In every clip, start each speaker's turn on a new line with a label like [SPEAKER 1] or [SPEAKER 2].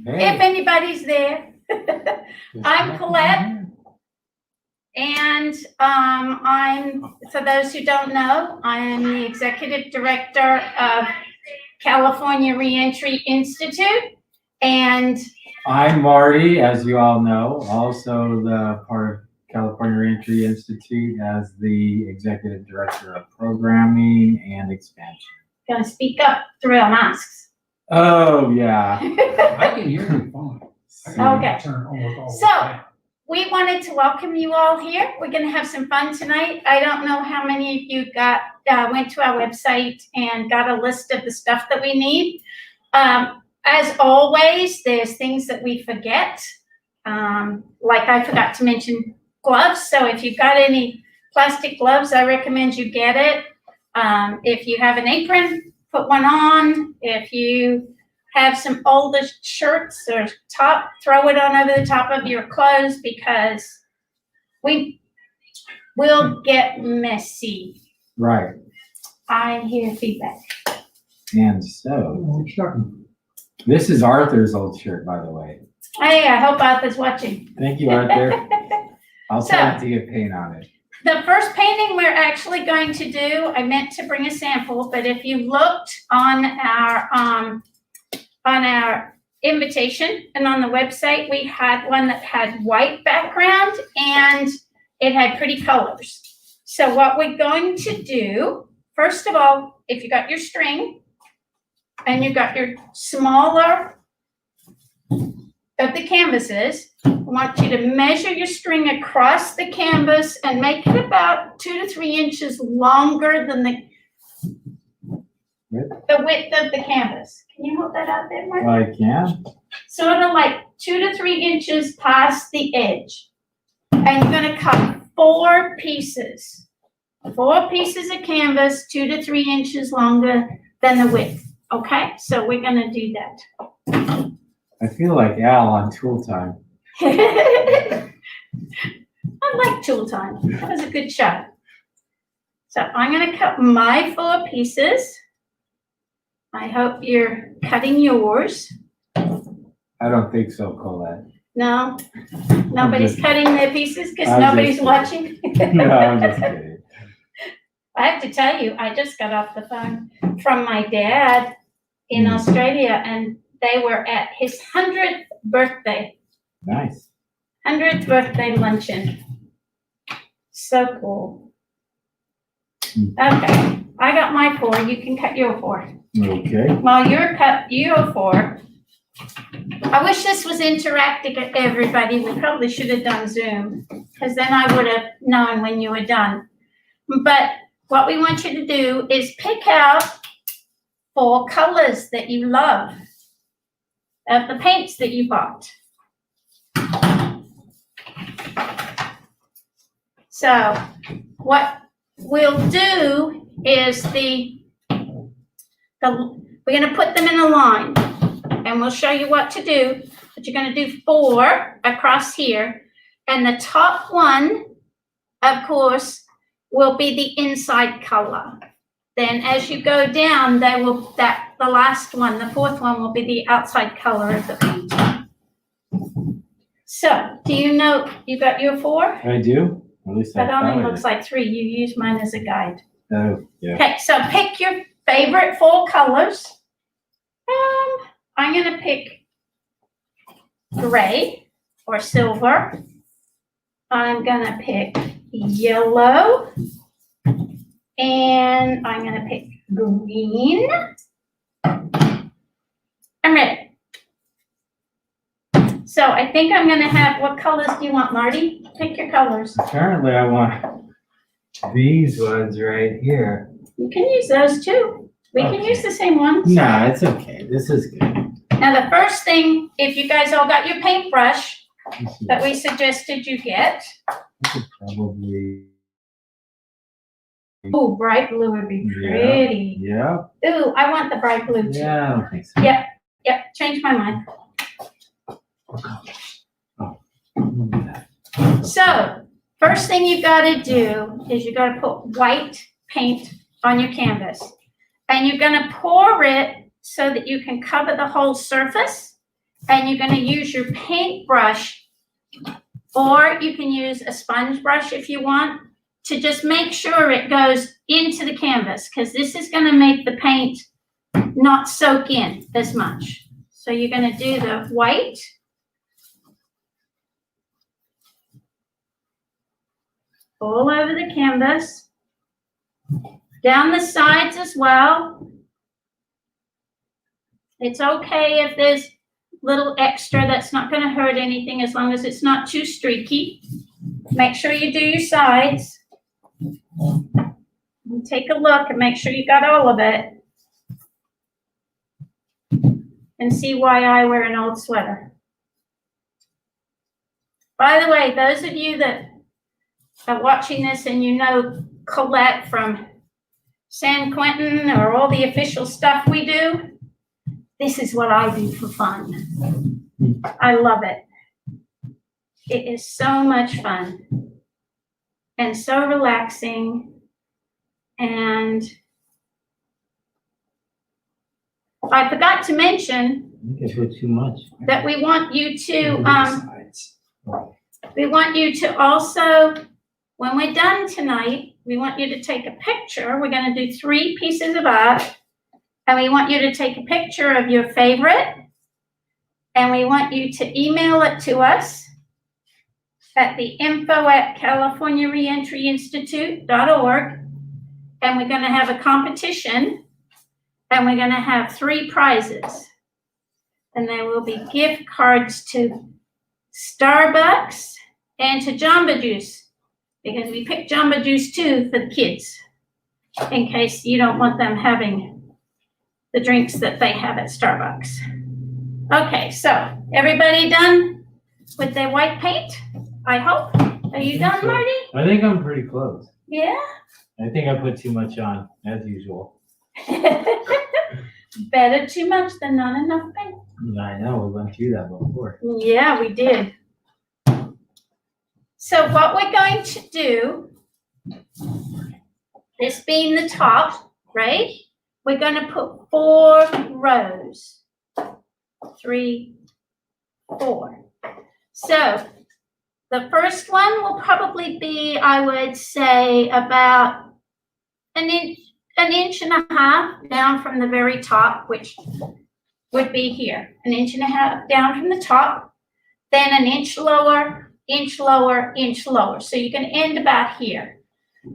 [SPEAKER 1] if anybody's there. I'm Colette, and I'm, for those who don't know, I am the Executive Director of California Reentry Institute, and
[SPEAKER 2] I'm Marty, as you all know, also the part of California Reentry Institute as the Executive Director of Programming and Expansion.
[SPEAKER 1] gonna speak up through our masks.
[SPEAKER 2] Oh, yeah.
[SPEAKER 3] I can hear you fine.
[SPEAKER 1] Okay.
[SPEAKER 3] Turn almost all the way
[SPEAKER 1] So,
[SPEAKER 3] down.
[SPEAKER 1] we wanted to welcome you all here. We're gonna have some fun tonight. I don't know how many of you went to our website and got a list of the stuff that we need. As always, there's things that we forget. Like I forgot to mention gloves. So if you've got any plastic gloves, I recommend you get it. If you have an apron, put one on. If you have some older shirts or top, throw it on over the top of your clothes, because we will get messy.
[SPEAKER 2] Right.
[SPEAKER 1] I hear feedback.
[SPEAKER 2] And so, this is Arthur's old shirt, by the way.
[SPEAKER 1] Hey, I hope Arthur's watching.
[SPEAKER 2] Thank you, Arthur. I'll
[SPEAKER 1] So-
[SPEAKER 2] try to get paint on it.
[SPEAKER 1] The first painting we're actually going to do, I meant to bring a sample, but if you looked on our invitation and on the website, we had one that had white background and it had pretty colors. So what we're going to do, first of all, if you got your string and you got your smaller of the canvases, I want you to measure your string across the canvas and make it about 2 to 3 inches longer than the width of the canvas. Can you hold that out there, Mark?
[SPEAKER 2] I can.
[SPEAKER 1] Sort of like 2 to 3 inches past the edge. And you're gonna cut 4 pieces. 4 pieces of canvas, 2 to 3 inches longer than the width. Okay, so we're gonna do that.
[SPEAKER 2] I feel like Al on Tool Time.
[SPEAKER 1] I like tool time. That was a good shot. So I'm gonna cut my 4 pieces. I hope you're cutting yours.
[SPEAKER 2] I don't think so, Colette.
[SPEAKER 1] No, nobody's cutting their pieces because
[SPEAKER 2] I'm just
[SPEAKER 1] nobody's
[SPEAKER 2] kidding.
[SPEAKER 1] watching.
[SPEAKER 2] No, I'm just kidding.
[SPEAKER 1] I have to tell you, I just got off the phone from my dad in Australia, and they were at his 100th birthday.
[SPEAKER 2] Nice.
[SPEAKER 1] 100th birthday luncheon. So cool. Okay, I got my 4, you can cut your 4.
[SPEAKER 2] Okay.
[SPEAKER 1] While you're cut your 4, I wish this was interactive, everybody. We probably should have done Zoom, because then I would have known when you were done. But what we want you to do is pick out 4 colors that you love of the paints that you bought. So what we'll do is we're gonna put them in a line, and we'll show you what to do, but you're gonna do 4 across here, and the top one, of course, will be the inside color. Then as you go down, the last one, the 4th one, will be the outside color of the paint. So, do you know, you got your 4?
[SPEAKER 2] I do. At least I
[SPEAKER 1] That only
[SPEAKER 2] thought
[SPEAKER 1] looks like 3. You used mine as a guide.
[SPEAKER 2] Oh, yeah.
[SPEAKER 1] Okay, so pick your favorite 4 colors. I'm gonna pick gray or silver. I'm gonna pick yellow. And I'm gonna pick green. I'm ready. So I think I'm gonna have, what colors do you want, Marty? Pick your colors.
[SPEAKER 2] Apparently I want these ones right here.
[SPEAKER 1] You can use those too. We can
[SPEAKER 2] Okay.
[SPEAKER 1] use the same ones.
[SPEAKER 2] Nah, it's okay. This is good.
[SPEAKER 1] Now, the first thing, if you guys all got your paintbrush
[SPEAKER 2] This is-
[SPEAKER 1] that we suggested you get,
[SPEAKER 2] this is probably.
[SPEAKER 1] ooh, bright blue would be pretty.
[SPEAKER 2] Yeah.
[SPEAKER 1] Ooh, I want the bright blue too.
[SPEAKER 2] Yeah, I don't think so.
[SPEAKER 1] Yep, change my mind. So, first thing you gotta do is you gotta put white paint on your canvas. And you're gonna pour it so that you can cover the whole surface. and you're gonna use your paintbrush, or you can use a sponge brush if you want, to just make sure it goes into the canvas, because this is gonna make the paint not soak in as much. So you're gonna do the white. All over the canvas. Down the sides as well. It's okay if there's little extra, that's not gonna hurt anything as long as it's not too streaky. Make sure you do your sides. And take a look and make sure you got all of it. And see why I wear an old sweater. By the way, those of you that are watching this and you know Colette from San Quentin or all the official stuff we do, this is what I do for fun. I love it. It is so much fun and so relaxing. And I forgot to mention
[SPEAKER 2] You guys put too much.
[SPEAKER 1] that we want you to,
[SPEAKER 3] Sides.
[SPEAKER 1] we want you to also, when we're done tonight, we want you to take a picture. We're going to do 3 pieces of art. And we want you to take a picture of your favorite. And we want you to email it to us at the info@californiareentryinstitute.org. And we're going to have a competition. And we're going to have 3 prizes. And there will be gift cards to Starbucks and to Jamba Juice, because we picked Jamba Juice too for the kids, in case you don't want them having the drinks that they have at Starbucks. Okay, so everybody done with their white paint? I hope. Are you done, Marty?
[SPEAKER 2] I think I'm pretty close.
[SPEAKER 1] Yeah?
[SPEAKER 2] I think I put too much on, as usual.
[SPEAKER 1] Better too much than not enough paint.
[SPEAKER 2] I know, we went through that before.
[SPEAKER 1] Yeah, we did. So what we're going to do, this being the top, right? We're going to put 4 rows. 3, 4. So the first one will probably be, I would say, about an inch and a half down from the very top, which would be here. An inch and a half down from the top, then an inch lower, inch lower, inch lower. So you can end about here.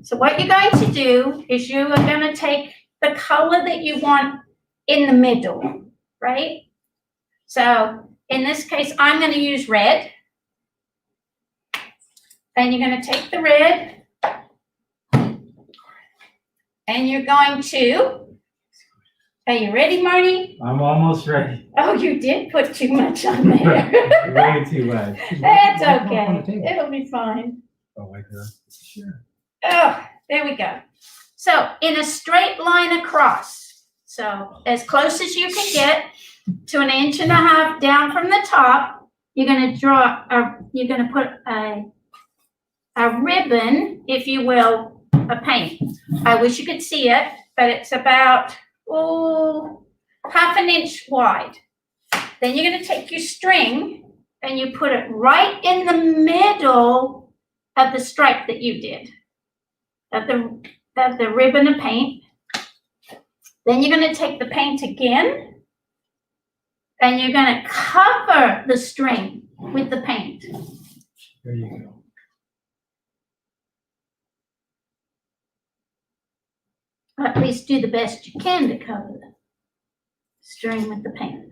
[SPEAKER 1] So what you're going to do is you are going to take the color that you want in the middle, right? So in this case, I'm going to use red. And you're going to take the red. And you're going to, are you ready, Marty?
[SPEAKER 2] I'm almost ready.
[SPEAKER 1] Oh, you did put too much on there.
[SPEAKER 2] Way too much.
[SPEAKER 1] That's
[SPEAKER 3] Wipe off on the
[SPEAKER 1] okay.
[SPEAKER 3] table.
[SPEAKER 1] It'll be fine.
[SPEAKER 2] Oh, like that.
[SPEAKER 3] Sure.
[SPEAKER 1] Oh, there we go. So in a straight line across, so as close as you can get to an inch and a half down from the top, you're going to draw you're going to put a ribbon, if you will, of paint. I wish you could see it, but it's about, half an inch wide. Then you're going to take your string and you put it right in the middle of the stripe that you did, of the ribbon of paint. Then you're going to take the paint again and you're going to cover the string with the paint.
[SPEAKER 3] There you go.
[SPEAKER 1] At least do the best you can to cover the string with the paint.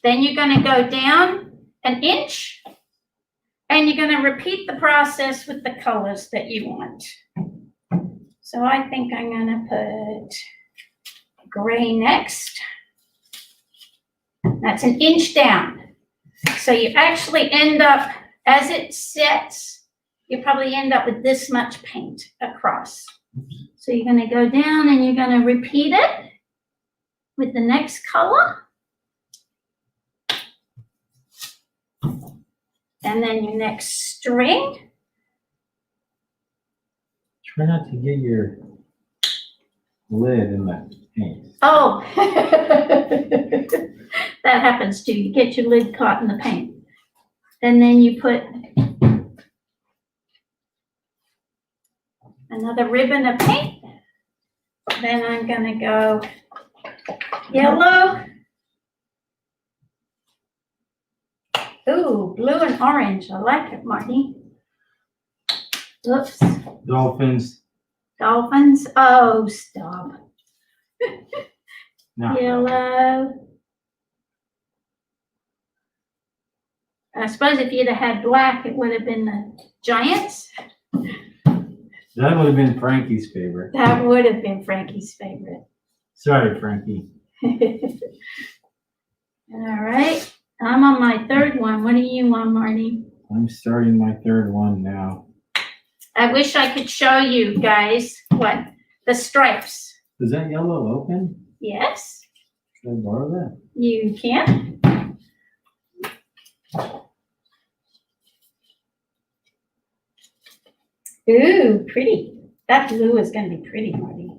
[SPEAKER 1] Then you're going to go down an inch and you're going to repeat the process with the colors that you want. So I think I'm going to put gray next. That's an inch down. So you actually end up, as it sets, you probably end up with this much paint across. So you're going to go down and you're going to repeat it with the next color. And then your next string.
[SPEAKER 2] Try not to get your lid in the paint.
[SPEAKER 1] Oh, That happens too. You get your lid caught in the paint. And then you put another ribbon of paint. Then I'm gonna go yellow. Ooh, blue and orange. I like it, Marty. Oops.
[SPEAKER 2] Dolphins.
[SPEAKER 1] Dolphins. Oh, stop.
[SPEAKER 2] Not
[SPEAKER 1] Yellow. I suppose if you'd have had black, it would have been the Giants.
[SPEAKER 2] That would have been Frankie's favorite.
[SPEAKER 1] That would have been Frankie's favorite.
[SPEAKER 2] Sorry, Frankie.
[SPEAKER 1] All right. I'm on my third one. What are you on, Marty?
[SPEAKER 2] I'm starting my third one now.
[SPEAKER 1] I wish I could show you guys what the stripes.
[SPEAKER 2] Is that yellow open?
[SPEAKER 1] Yes,
[SPEAKER 2] Should I borrow that?
[SPEAKER 1] you can. Ooh, pretty. That blue is going to be pretty, Marty.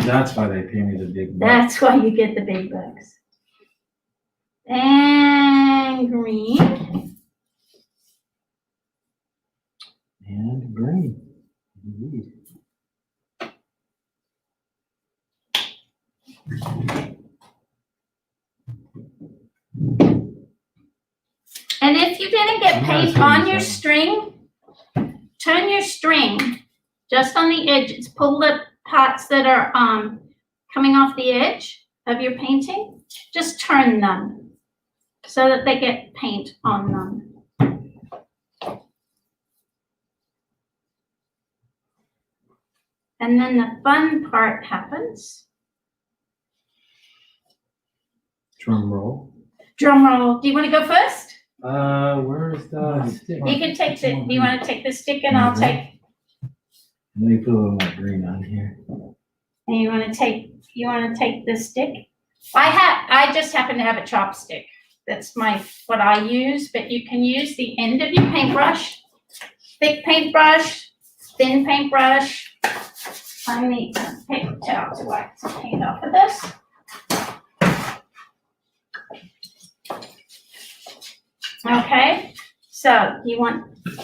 [SPEAKER 2] That's why they pay me the big bucks.
[SPEAKER 1] That's why you get the big bucks. And green.
[SPEAKER 2] And green. Indeed.
[SPEAKER 1] And if you didn't get paint on your string, turn your string just on the edges. Pull the parts that are coming off the edge of your painting. Just turn them so that they get paint on them. And then the fun part happens.
[SPEAKER 2] Drum roll.
[SPEAKER 1] Drum roll. Do you want to go first?
[SPEAKER 2] Where's the stick?
[SPEAKER 1] You can take the, do you want to take the stick and I'll take,
[SPEAKER 2] Let me put a little more green on here.
[SPEAKER 1] and you want to take the stick? I just happen to have a chopstick. That's what I use, but you can use the end of your paintbrush, thick paintbrush, thin paintbrush. I need a paper towel to wipe some paint off of this. Okay, so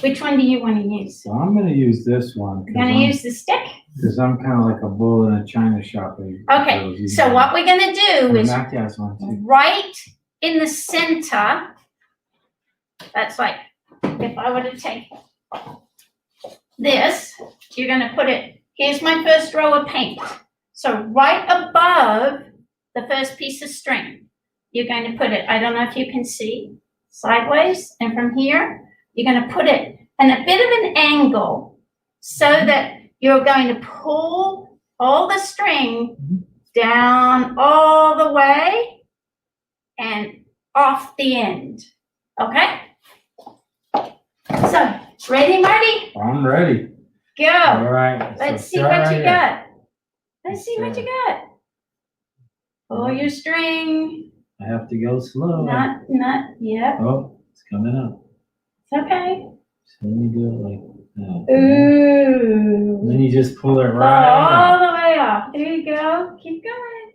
[SPEAKER 1] which one do you want to use?
[SPEAKER 2] So I'm gonna use this one.
[SPEAKER 1] You're gonna use the stick?
[SPEAKER 2] Because I'm kind of like a bull in a china shop.
[SPEAKER 1] Okay, so what we're gonna do is
[SPEAKER 2] Mac has one too.
[SPEAKER 1] right in the center, that's like, if I were to take this, you're gonna put it, here's my first row of paint. So right above the first piece of string, you're going to put it, I don't know if you can see, sideways, and from here, you're gonna put it in a bit of an angle so that you're going to pull all the string down all the way and off the end, okay? So, ready, Marty?
[SPEAKER 2] I'm ready.
[SPEAKER 1] Go.
[SPEAKER 2] All right.
[SPEAKER 1] Let's
[SPEAKER 2] so
[SPEAKER 1] see
[SPEAKER 2] start
[SPEAKER 1] what
[SPEAKER 2] right
[SPEAKER 1] you
[SPEAKER 2] here.
[SPEAKER 1] got. Let's see what you got. Pull your string.
[SPEAKER 2] I have to go slow.
[SPEAKER 1] Not, yep,
[SPEAKER 2] Oh, it's coming up.
[SPEAKER 1] it's okay.
[SPEAKER 2] So let me do it like that.
[SPEAKER 1] Ooh.
[SPEAKER 2] Then you just pull it
[SPEAKER 1] Pull
[SPEAKER 2] right
[SPEAKER 1] all
[SPEAKER 2] out.
[SPEAKER 1] the way off. There you go. Keep going.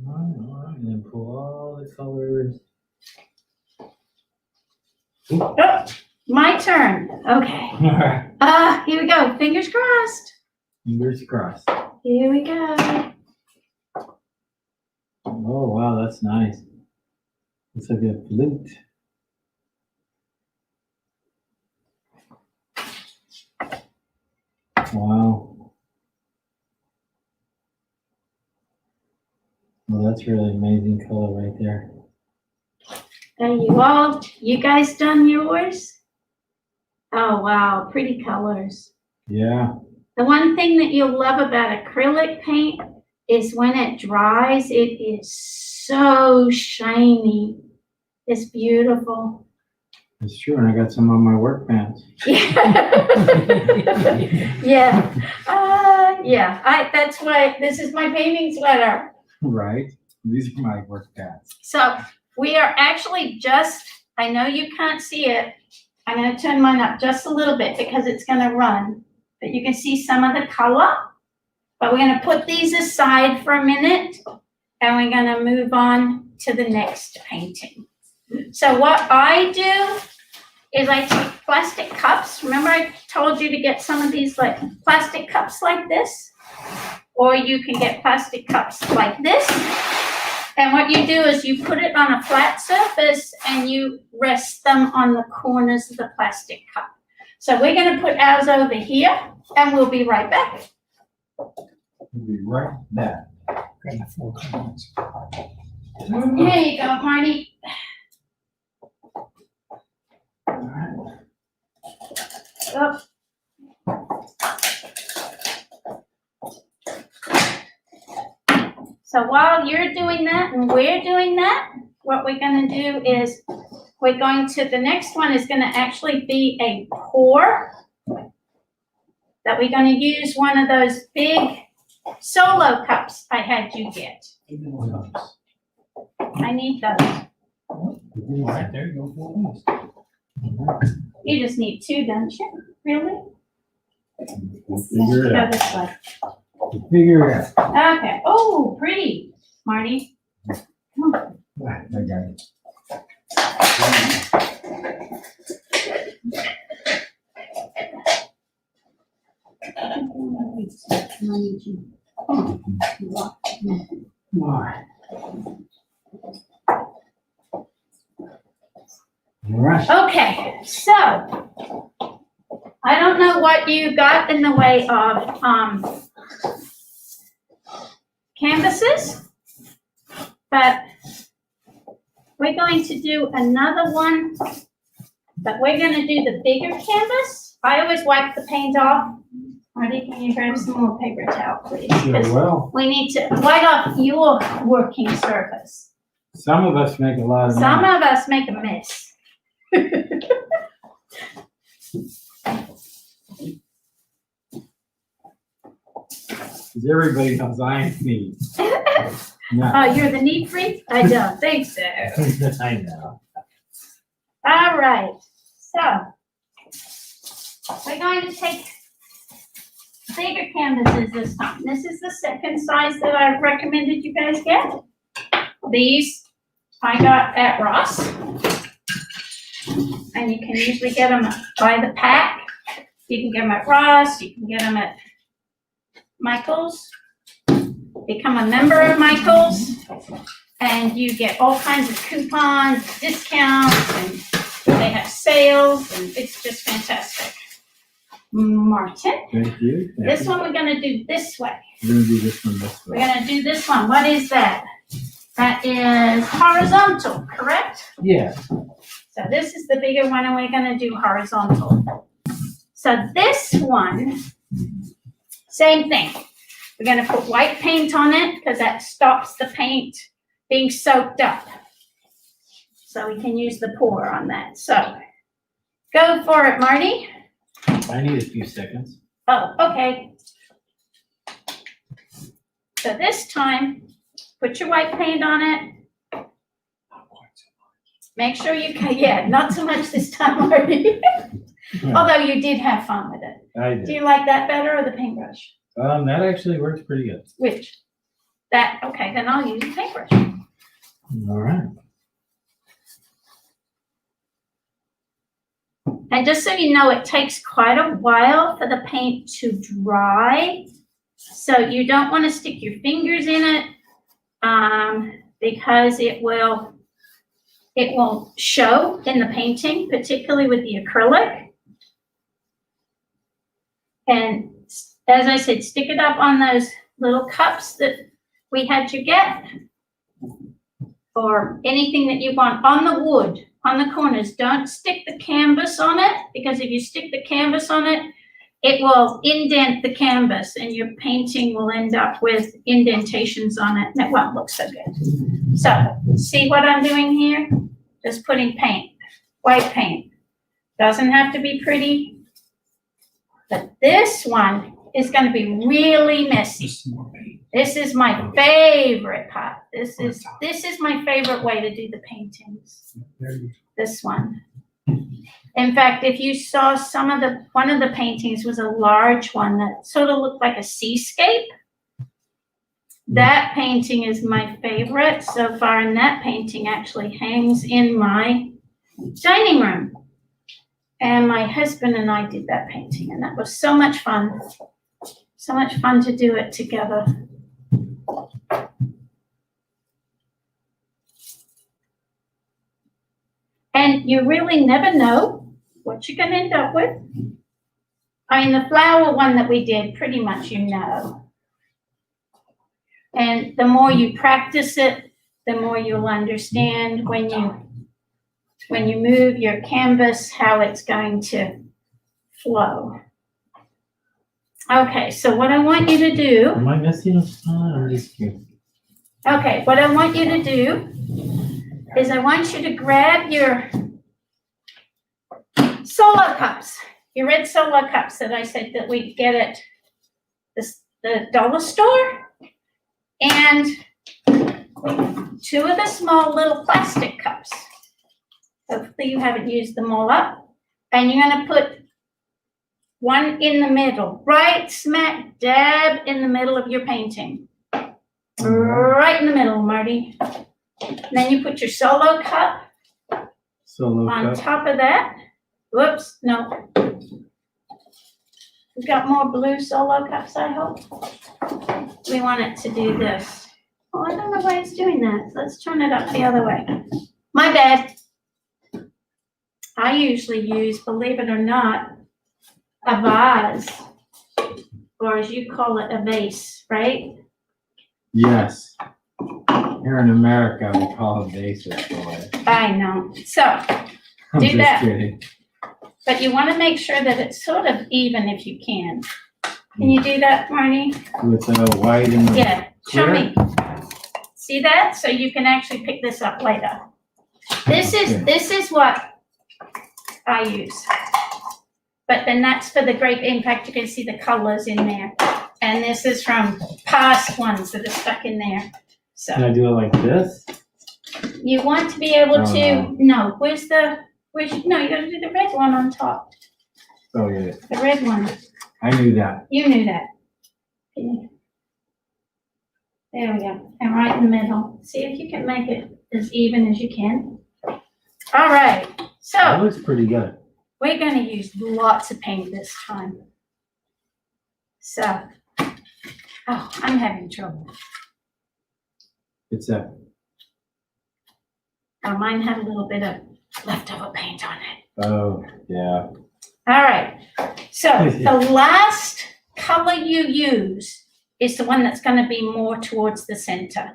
[SPEAKER 2] All right. And then pull all the colors.
[SPEAKER 1] Oh, my turn. Okay.
[SPEAKER 2] All right.
[SPEAKER 1] Here we go. Fingers crossed.
[SPEAKER 2] Fingers crossed.
[SPEAKER 1] Here we go.
[SPEAKER 2] Oh, wow, that's nice. Looks like a flute. Wow. Well, that's really amazing color right there.
[SPEAKER 1] Are you guys done yours? Oh, wow. Pretty colors.
[SPEAKER 2] Yeah.
[SPEAKER 1] The one thing that you'll love about acrylic paint is when it dries, it is so shiny. It's beautiful.
[SPEAKER 2] It's true, and I got some on my work pants.
[SPEAKER 1] Yeah. That's why this is my painting sweater.
[SPEAKER 2] Right? These are my work pants.
[SPEAKER 1] So we are actually I know you can't see it. I'm going to turn mine up just a little bit because it's going to run. But you can see some of the color. But we're going to put these aside for a minute and we're gonna move on to the next painting. So what I do is I take plastic cups. Remember I told you to get some of these like plastic cups like this? Or you can get plastic cups like this. And what you do is you put it on a flat surface and you rest them on the corners of the plastic cup. So we're gonna put ours over here and we'll be right back.
[SPEAKER 2] We'll be right back.
[SPEAKER 3] Got the 4 colors.
[SPEAKER 1] Here you go, Marty. Oh. So while you're doing that and we're doing that, what we're gonna do is we're going to, the next one is gonna actually be a pour that we're gonna use one of those big solo cups I had you get. I need those.
[SPEAKER 3] Right there, go for it.
[SPEAKER 1] You just need 2, don't you? Really?
[SPEAKER 2] We'll figure it
[SPEAKER 1] Go
[SPEAKER 2] out.
[SPEAKER 1] this way.
[SPEAKER 2] We'll figure it out.
[SPEAKER 1] Okay. Oh, pretty, Marty. Come on.
[SPEAKER 2] I got it. All right. All right.
[SPEAKER 1] Okay, so I don't know what you got in the way of canvases, but we're going to do another one, but we're gonna do the bigger canvas. I always wipe the paint off. Marty, can you grab some more paper towel, please?
[SPEAKER 2] Sure
[SPEAKER 1] 'Cause
[SPEAKER 2] will.
[SPEAKER 1] we need to wipe off your working surface.
[SPEAKER 2] Some of us make a lot of
[SPEAKER 1] Some
[SPEAKER 2] money.
[SPEAKER 1] of us make a mess.
[SPEAKER 2] Because everybody knows I ain't me. No.
[SPEAKER 1] Oh, you're the neat freak? I don't think so.
[SPEAKER 2] I know.
[SPEAKER 1] All right, so we're going to take bigger canvases this time. This is the second size that I've recommended you guys get. These I got at Ross. And you can usually get them by the pack. You can get them at Ross, you can get them at Michael's. Become a member of Michael's and you get all kinds of coupons, discounts, and they have sales, and it's just fantastic. Martin,
[SPEAKER 2] Thank you. Thank
[SPEAKER 1] this
[SPEAKER 2] you.
[SPEAKER 1] one we're gonna do this way.
[SPEAKER 2] We're gonna do this one this
[SPEAKER 1] We're
[SPEAKER 2] way.
[SPEAKER 1] gonna do this one. What is that? That is horizontal, correct?
[SPEAKER 2] Yeah.
[SPEAKER 1] So this is the bigger one and we're gonna do horizontal. So this one, same thing. We're gonna put white paint on it because that stops the paint being soaked up. So we can use the pour on that. So go for it, Marty.
[SPEAKER 2] I need a few seconds.
[SPEAKER 1] Oh, okay. So this time, put your white paint on it. Make sure you can, yeah, not so much this time, Marty. Although you did have fun with it.
[SPEAKER 2] I
[SPEAKER 1] Do
[SPEAKER 2] did.
[SPEAKER 1] you like that better or the paintbrush?
[SPEAKER 2] That actually works pretty good.
[SPEAKER 1] Which? That, okay, then I'll use the paintbrush.
[SPEAKER 2] All right.
[SPEAKER 1] And just so you know, it takes quite a while for the paint to dry. So you don't want to stick your fingers in it because it will show in the painting, particularly with the acrylic. And as I said, stick it up on those little cups that we had you get, or anything that you want on the wood, on the corners. Don't stick the canvas on it, because if you stick the canvas on it, it will indent the canvas and your painting will end up with indentations on it and it won't look so good. So see what I'm doing here? Just putting paint, white paint. Doesn't have to be pretty, but this one is going to be really messy.
[SPEAKER 3] Just some more paint.
[SPEAKER 1] This is my favorite part. This is my favorite way to do the paintings.
[SPEAKER 3] There you
[SPEAKER 1] This one. In fact, if you saw one of the paintings was a large one that sort of looked like a seascape. That painting is my favorite so far, and that painting actually hangs in my dining room. And my husband and I did that painting, and that was so much fun. So much fun to do it together. And you really never know what you're going to end up with. I mean, the flower one that we did, pretty much you know. And the more you practice it, the more you'll understand when you move your canvas, how it's going to flow. Okay, so what I want you to do,
[SPEAKER 2] Am I missing a spot? I'm just curious.
[SPEAKER 1] okay, what I want you to do is I want you to grab your Solo cups, your red Solo cups that I said that we get at the dollar store, and 2 of the small little plastic cups. Hopefully you haven't used them all up. And you're going to put one in the middle, right smack dab in the middle of your painting. Right in the middle, Marty. And then you put your Solo cup
[SPEAKER 2] Solo
[SPEAKER 1] on
[SPEAKER 2] cup.
[SPEAKER 1] top of that. Whoops, no. We've got more blue Solo cups, I hope. We want it to do this. Oh, I don't know why it's doing that. Let's turn it up the other way. My bad. I usually use, believe it or not, a vase, or as you call it, a vase, right?
[SPEAKER 2] Yes. Here in America, we call it basis boy.
[SPEAKER 1] I know. So,
[SPEAKER 2] I'm
[SPEAKER 1] Do
[SPEAKER 2] just
[SPEAKER 1] that.
[SPEAKER 2] kidding.
[SPEAKER 1] but you want to make sure that it's sort of even if you can. Can you do that, Marnie?
[SPEAKER 2] With the white and the
[SPEAKER 1] Yeah, show
[SPEAKER 2] clear?
[SPEAKER 1] me. See that? So you can actually pick this up later. This is what I use. But then that's for the grape. In fact, you can see the colors in there. And this is from past ones that are stuck in there.
[SPEAKER 2] Can
[SPEAKER 1] So
[SPEAKER 2] I do it like this?
[SPEAKER 1] you want to be able
[SPEAKER 2] Oh,
[SPEAKER 1] to, no, no, you gotta do the red one on top.
[SPEAKER 2] Oh, yeah.
[SPEAKER 1] The red one.
[SPEAKER 2] I knew that.
[SPEAKER 1] You knew that. There we go. And right in the middle. See if you can make it as even as you can. All right.
[SPEAKER 2] That
[SPEAKER 1] So
[SPEAKER 2] looks pretty good.
[SPEAKER 1] we're going to use lots of paint this time. So, oh, I'm having trouble.
[SPEAKER 2] It's a,
[SPEAKER 1] Oh, mine had a little bit of leftover paint on it.
[SPEAKER 2] oh, yeah.
[SPEAKER 1] All right. So the last color you use is the one that's going to be more towards the center.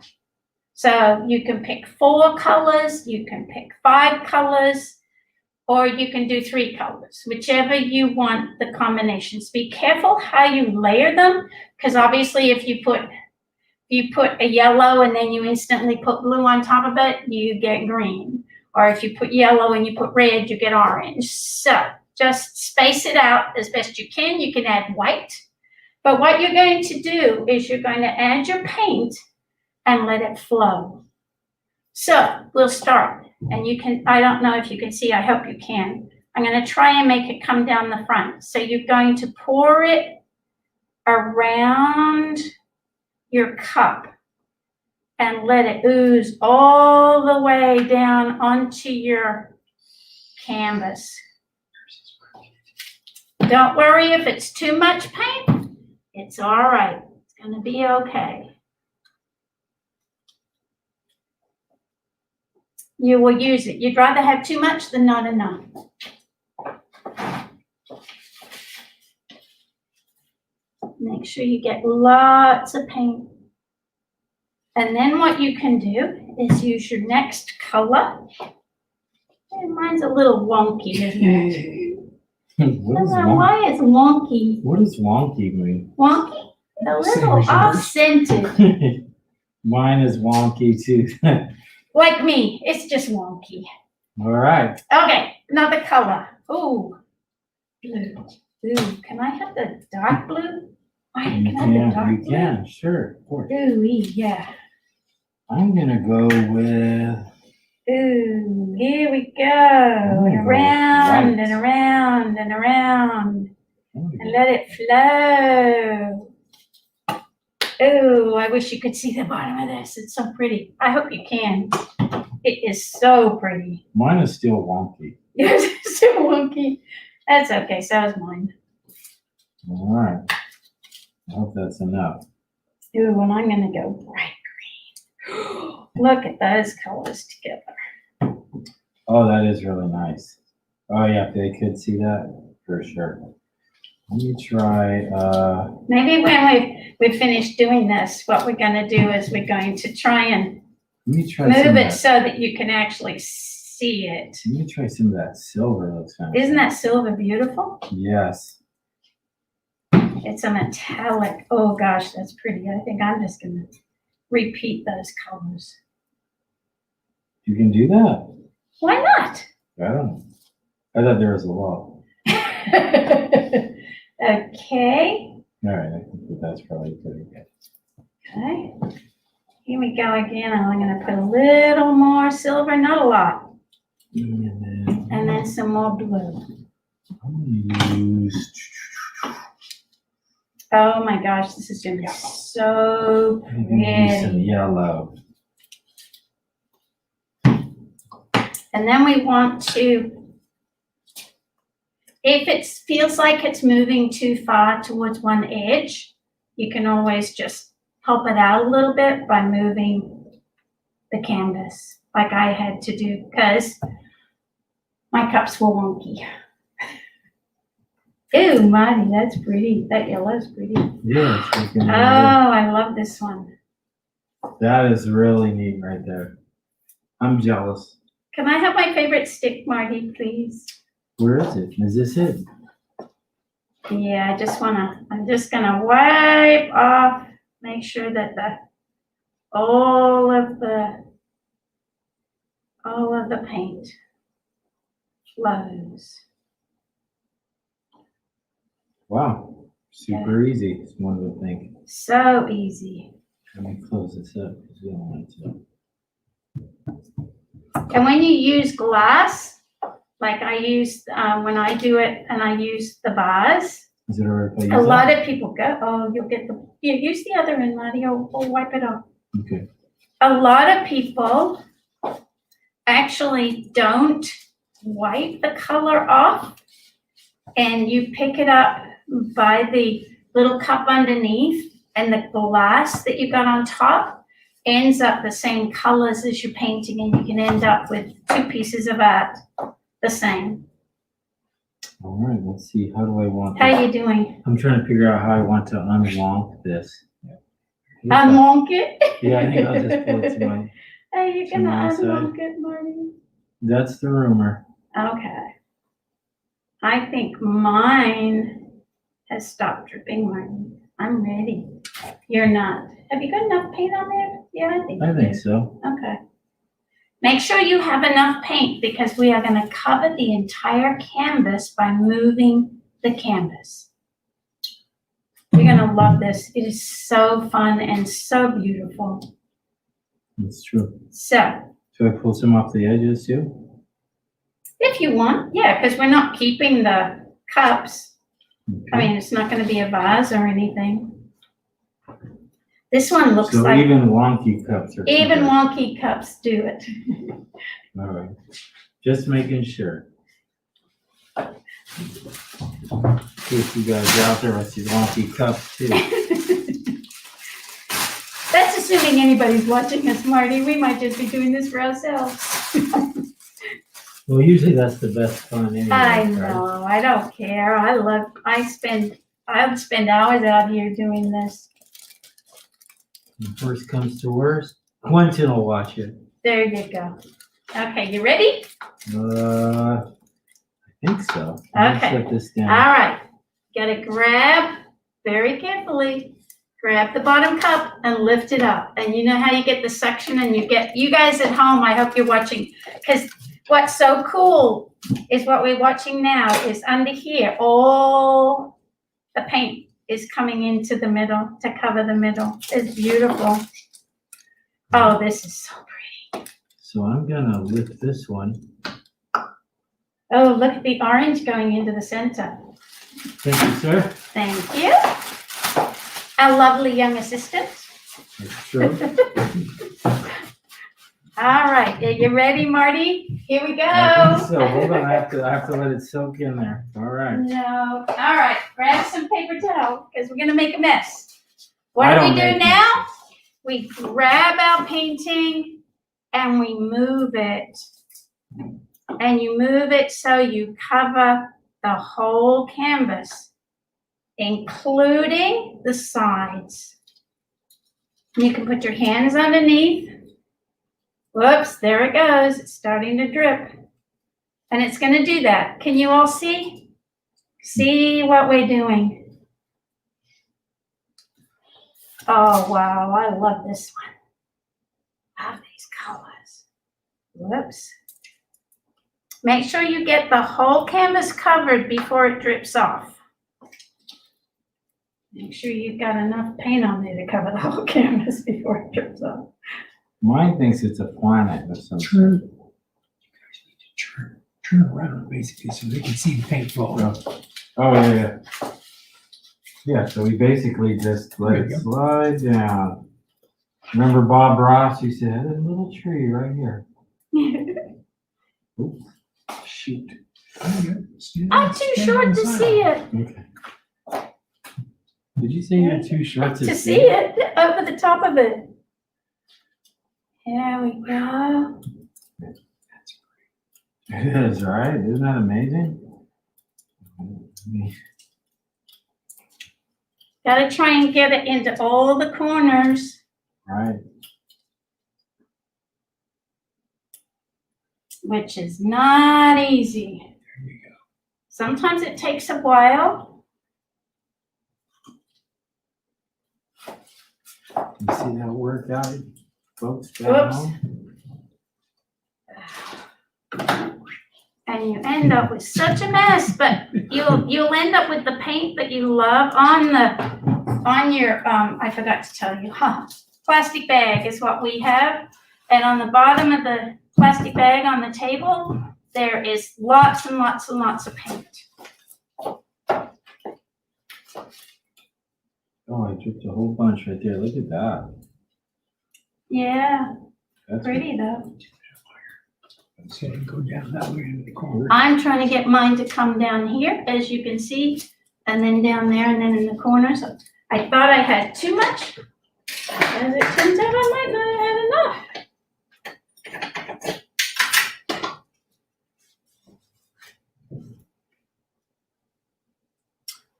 [SPEAKER 1] So you can pick 4 colors, you can pick 5 colors, or you can do 3 colors, whichever you want the combinations. Be careful how you layer them, because obviously if you put a yellow and then you instantly put blue on top of it, you get green. Or if you put yellow and you put red, you get orange. So just space it out as best you can. You can add white. But what you're going to do is you're going to add your paint and let it flow. So we'll start. And you can, I don't know if you can see, I hope you can. I'm going to try and make it come down the front. So you're going to pour it around your cup and let it ooze all the way down onto your canvas. Don't worry if it's too much paint. It's all right. It's going to be okay. You will use it. You'd rather have too much than not enough. Make sure you get lots of paint. And then what you can do is use your next color. And mine's a little wonky, isn't it? I
[SPEAKER 2] What
[SPEAKER 1] don't
[SPEAKER 2] is
[SPEAKER 1] know why it's wonky.
[SPEAKER 2] What does wonky mean?
[SPEAKER 1] Wonky? A little
[SPEAKER 3] Same as yours.
[SPEAKER 1] off-centered.
[SPEAKER 2] Mine is wonky too.
[SPEAKER 1] Like me, it's just wonky.
[SPEAKER 2] All right.
[SPEAKER 1] Okay, another color. Ooh, blue. Blue. Can I have the dark blue? Why
[SPEAKER 2] You
[SPEAKER 1] can I have the dark
[SPEAKER 2] can,
[SPEAKER 1] blue?
[SPEAKER 2] you can, sure, of course.
[SPEAKER 1] Ooh, yeah.
[SPEAKER 2] I'm gonna go with,
[SPEAKER 1] Ooh, here we go.
[SPEAKER 2] I'm gonna
[SPEAKER 1] And
[SPEAKER 2] go
[SPEAKER 1] around
[SPEAKER 2] white.
[SPEAKER 1] and around and around.
[SPEAKER 2] I'm
[SPEAKER 1] And let it flow. Oh, I wish you could see the bottom of this. It's so pretty. I hope you can. It is so pretty.
[SPEAKER 2] Mine is still wonky.
[SPEAKER 1] Yours is so wonky. That's okay. So is mine.
[SPEAKER 2] All right. I hope that's enough.
[SPEAKER 1] Ooh, and I'm gonna go bright green. Look at those colors together.
[SPEAKER 2] Oh, that is really nice. Oh, yeah, if they could see that, for sure. Let me try,
[SPEAKER 1] Maybe when we've finished doing this, what we're gonna do is we're going to try and
[SPEAKER 2] let me try
[SPEAKER 1] move
[SPEAKER 2] some of
[SPEAKER 1] it
[SPEAKER 2] that.
[SPEAKER 1] so that you can actually see it.
[SPEAKER 2] Let me try some of that silver. Looks fancy.
[SPEAKER 1] Isn't that silver beautiful?
[SPEAKER 2] Yes.
[SPEAKER 1] It's a metallic. Oh gosh, that's pretty. I think I'm just gonna repeat those colors.
[SPEAKER 2] You can do that?
[SPEAKER 1] Why not?
[SPEAKER 2] I don't know. I thought there was a law.
[SPEAKER 1] Okay,
[SPEAKER 2] All right, I think that that's probably pretty good.
[SPEAKER 1] okay. Here we go again. I'm gonna put a little more silver, not a lot,
[SPEAKER 2] And
[SPEAKER 1] and then some more blue.
[SPEAKER 2] I'm gonna use.
[SPEAKER 1] Oh my gosh, this is gonna be so
[SPEAKER 2] I'm gonna use some
[SPEAKER 1] pretty.
[SPEAKER 2] yellow.
[SPEAKER 1] And then we want to, if it feels like it's moving too far towards one edge, you can always just help it out a little bit by moving the canvas, like I had to do, because my cups were wonky. Ew, Marty, that's pretty. That yellow's pretty.
[SPEAKER 2] Yeah, it's looking
[SPEAKER 1] Oh,
[SPEAKER 2] really
[SPEAKER 1] I love this one.
[SPEAKER 2] good. That is really neat right there. I'm jealous.
[SPEAKER 1] Can I have my favorite stick, Marty, please?
[SPEAKER 2] Where is it? Is this it?
[SPEAKER 1] Yeah, I'm just gonna wipe off, make sure that all of the paint flows.
[SPEAKER 2] Wow, super easy. One would think.
[SPEAKER 1] So easy.
[SPEAKER 2] Let me close this up because we don't want to.
[SPEAKER 1] And when you use glass, like I use, when I do it and I use the bars,
[SPEAKER 2] Is it alright if I use
[SPEAKER 1] a lot
[SPEAKER 2] that?
[SPEAKER 1] of people go, oh, you'll get use the other end, Marty, or wipe it off.
[SPEAKER 2] Okay.
[SPEAKER 1] A lot of people actually don't wipe the color off, and you pick it up by the little cup underneath, and the glass that you got on top ends up the same colors as your painting, and you can end up with two pieces of art the same.
[SPEAKER 2] All right, let's see. How do I want
[SPEAKER 1] How
[SPEAKER 2] this?
[SPEAKER 1] you doing?
[SPEAKER 2] I'm trying to figure out how I want to unwonk this.
[SPEAKER 1] Unwonk it?
[SPEAKER 2] Yeah, I think I'll just pull it to my.
[SPEAKER 1] Are you
[SPEAKER 2] to
[SPEAKER 1] gonna
[SPEAKER 2] my side.
[SPEAKER 1] unwonk it, Marty?
[SPEAKER 2] That's the rumor.
[SPEAKER 1] Okay. I think mine has stopped dripping, Marty. I'm ready. You're not. Have you got enough paint on there? Yeah, I think
[SPEAKER 2] I
[SPEAKER 1] you
[SPEAKER 2] think
[SPEAKER 1] do.
[SPEAKER 2] so.
[SPEAKER 1] Okay. Make sure you have enough paint because we are gonna cover the entire canvas by moving the canvas. You're gonna love this. It is so fun and so beautiful.
[SPEAKER 2] It's true.
[SPEAKER 1] So,
[SPEAKER 2] Should I pull some off the edges too?
[SPEAKER 1] if you want, yeah, because we're not keeping the cups. I
[SPEAKER 2] Okay.
[SPEAKER 1] mean, it's not gonna be a vase or anything. This one looks
[SPEAKER 2] So
[SPEAKER 1] like,
[SPEAKER 2] even wonky cups are.
[SPEAKER 1] even
[SPEAKER 2] covered.
[SPEAKER 1] wonky cups do it.
[SPEAKER 2] All right. Just making sure. In case you guys are out there with these wonky cups too.
[SPEAKER 1] That's assuming anybody's watching us, Marty. We might just be doing this for ourselves.
[SPEAKER 2] Well, usually that's the best fun anyway.
[SPEAKER 1] I
[SPEAKER 2] right?
[SPEAKER 1] know, I don't care. I'll spend hours out here doing this.
[SPEAKER 2] When worst comes to worst, Quentin will watch it.
[SPEAKER 1] There you go. Okay, you ready?
[SPEAKER 2] I think so. Let me
[SPEAKER 1] Okay.
[SPEAKER 2] Set this
[SPEAKER 1] All
[SPEAKER 2] down.
[SPEAKER 1] right. Gotta grab very carefully. Grab the bottom cup and lift it up. And you know how you get the suction and you guys at home, I hope you're watching. Because what's so cool is what we're watching now is under here, all the paint is coming into the middle to cover the middle. It's beautiful. Oh, this is so pretty.
[SPEAKER 2] So I'm gonna lift this one.
[SPEAKER 1] Oh, look at the orange going into the center.
[SPEAKER 2] Thank you, sir.
[SPEAKER 1] Thank you. our lovely young assistant.
[SPEAKER 2] It's true.
[SPEAKER 1] All right, are you ready, Marty? Here we
[SPEAKER 2] I think
[SPEAKER 1] go.
[SPEAKER 2] so, hold on, I have to let it soak in there, all right.
[SPEAKER 1] No, all right, grab some paper towel, because we're gonna make a mess. What
[SPEAKER 2] I
[SPEAKER 1] do we
[SPEAKER 2] don't
[SPEAKER 1] do
[SPEAKER 2] make
[SPEAKER 1] now? We grab our painting and we move it. And you move it so you cover the whole canvas, including the sides. You can put your hands underneath. Whoops, there it goes. It's starting to drip. And it's gonna do that. Can you all see? See what we're doing? Oh, wow, I love this one. Love these colors. Whoops. Make sure you get the whole canvas covered before it drips off. Make sure you've got enough paint on there to cover the whole canvas before it drips off.
[SPEAKER 2] Mine thinks it's a planet or something.
[SPEAKER 3] Turn. You guys need to turn around basically so they can see the paint fall.
[SPEAKER 2] Oh, yeah. Yeah, so we basically just let
[SPEAKER 3] There
[SPEAKER 2] it
[SPEAKER 3] you go.
[SPEAKER 2] slide down. Remember Bob Ross who said, "There's a little tree right here." Oops,
[SPEAKER 3] Shoot. There you go. Stand
[SPEAKER 1] I'm
[SPEAKER 3] on-
[SPEAKER 1] too
[SPEAKER 3] stand
[SPEAKER 1] short
[SPEAKER 3] on
[SPEAKER 1] to
[SPEAKER 3] the
[SPEAKER 1] see
[SPEAKER 3] side.
[SPEAKER 1] it.
[SPEAKER 2] okay. Did you say you're too short
[SPEAKER 1] To see it over the top of it. There we go.
[SPEAKER 2] It is, right? Isn't that amazing?
[SPEAKER 1] Gotta try and get it into all the corners.
[SPEAKER 2] Right.
[SPEAKER 1] Which is not easy.
[SPEAKER 3] There you go.
[SPEAKER 1] Sometimes it takes a while.
[SPEAKER 2] You see that workout, folks? down
[SPEAKER 1] Whoops.
[SPEAKER 2] home?
[SPEAKER 1] And you end up with such a mess, but you'll end up with the paint that you love on your, I forgot to tell you, plastic bag is what we have. And on the bottom of the plastic bag on the table, there is lots and lots and lots of paint.
[SPEAKER 2] Oh, I dripped a whole bunch right there. Look at that.
[SPEAKER 1] Yeah,
[SPEAKER 2] That's
[SPEAKER 1] pretty though.
[SPEAKER 3] So you go down that way into the corner.
[SPEAKER 1] I'm trying to get mine to come down here, as you can see, and then down there and then in the corners. I thought I had too much. As it turns out, I might not have had enough.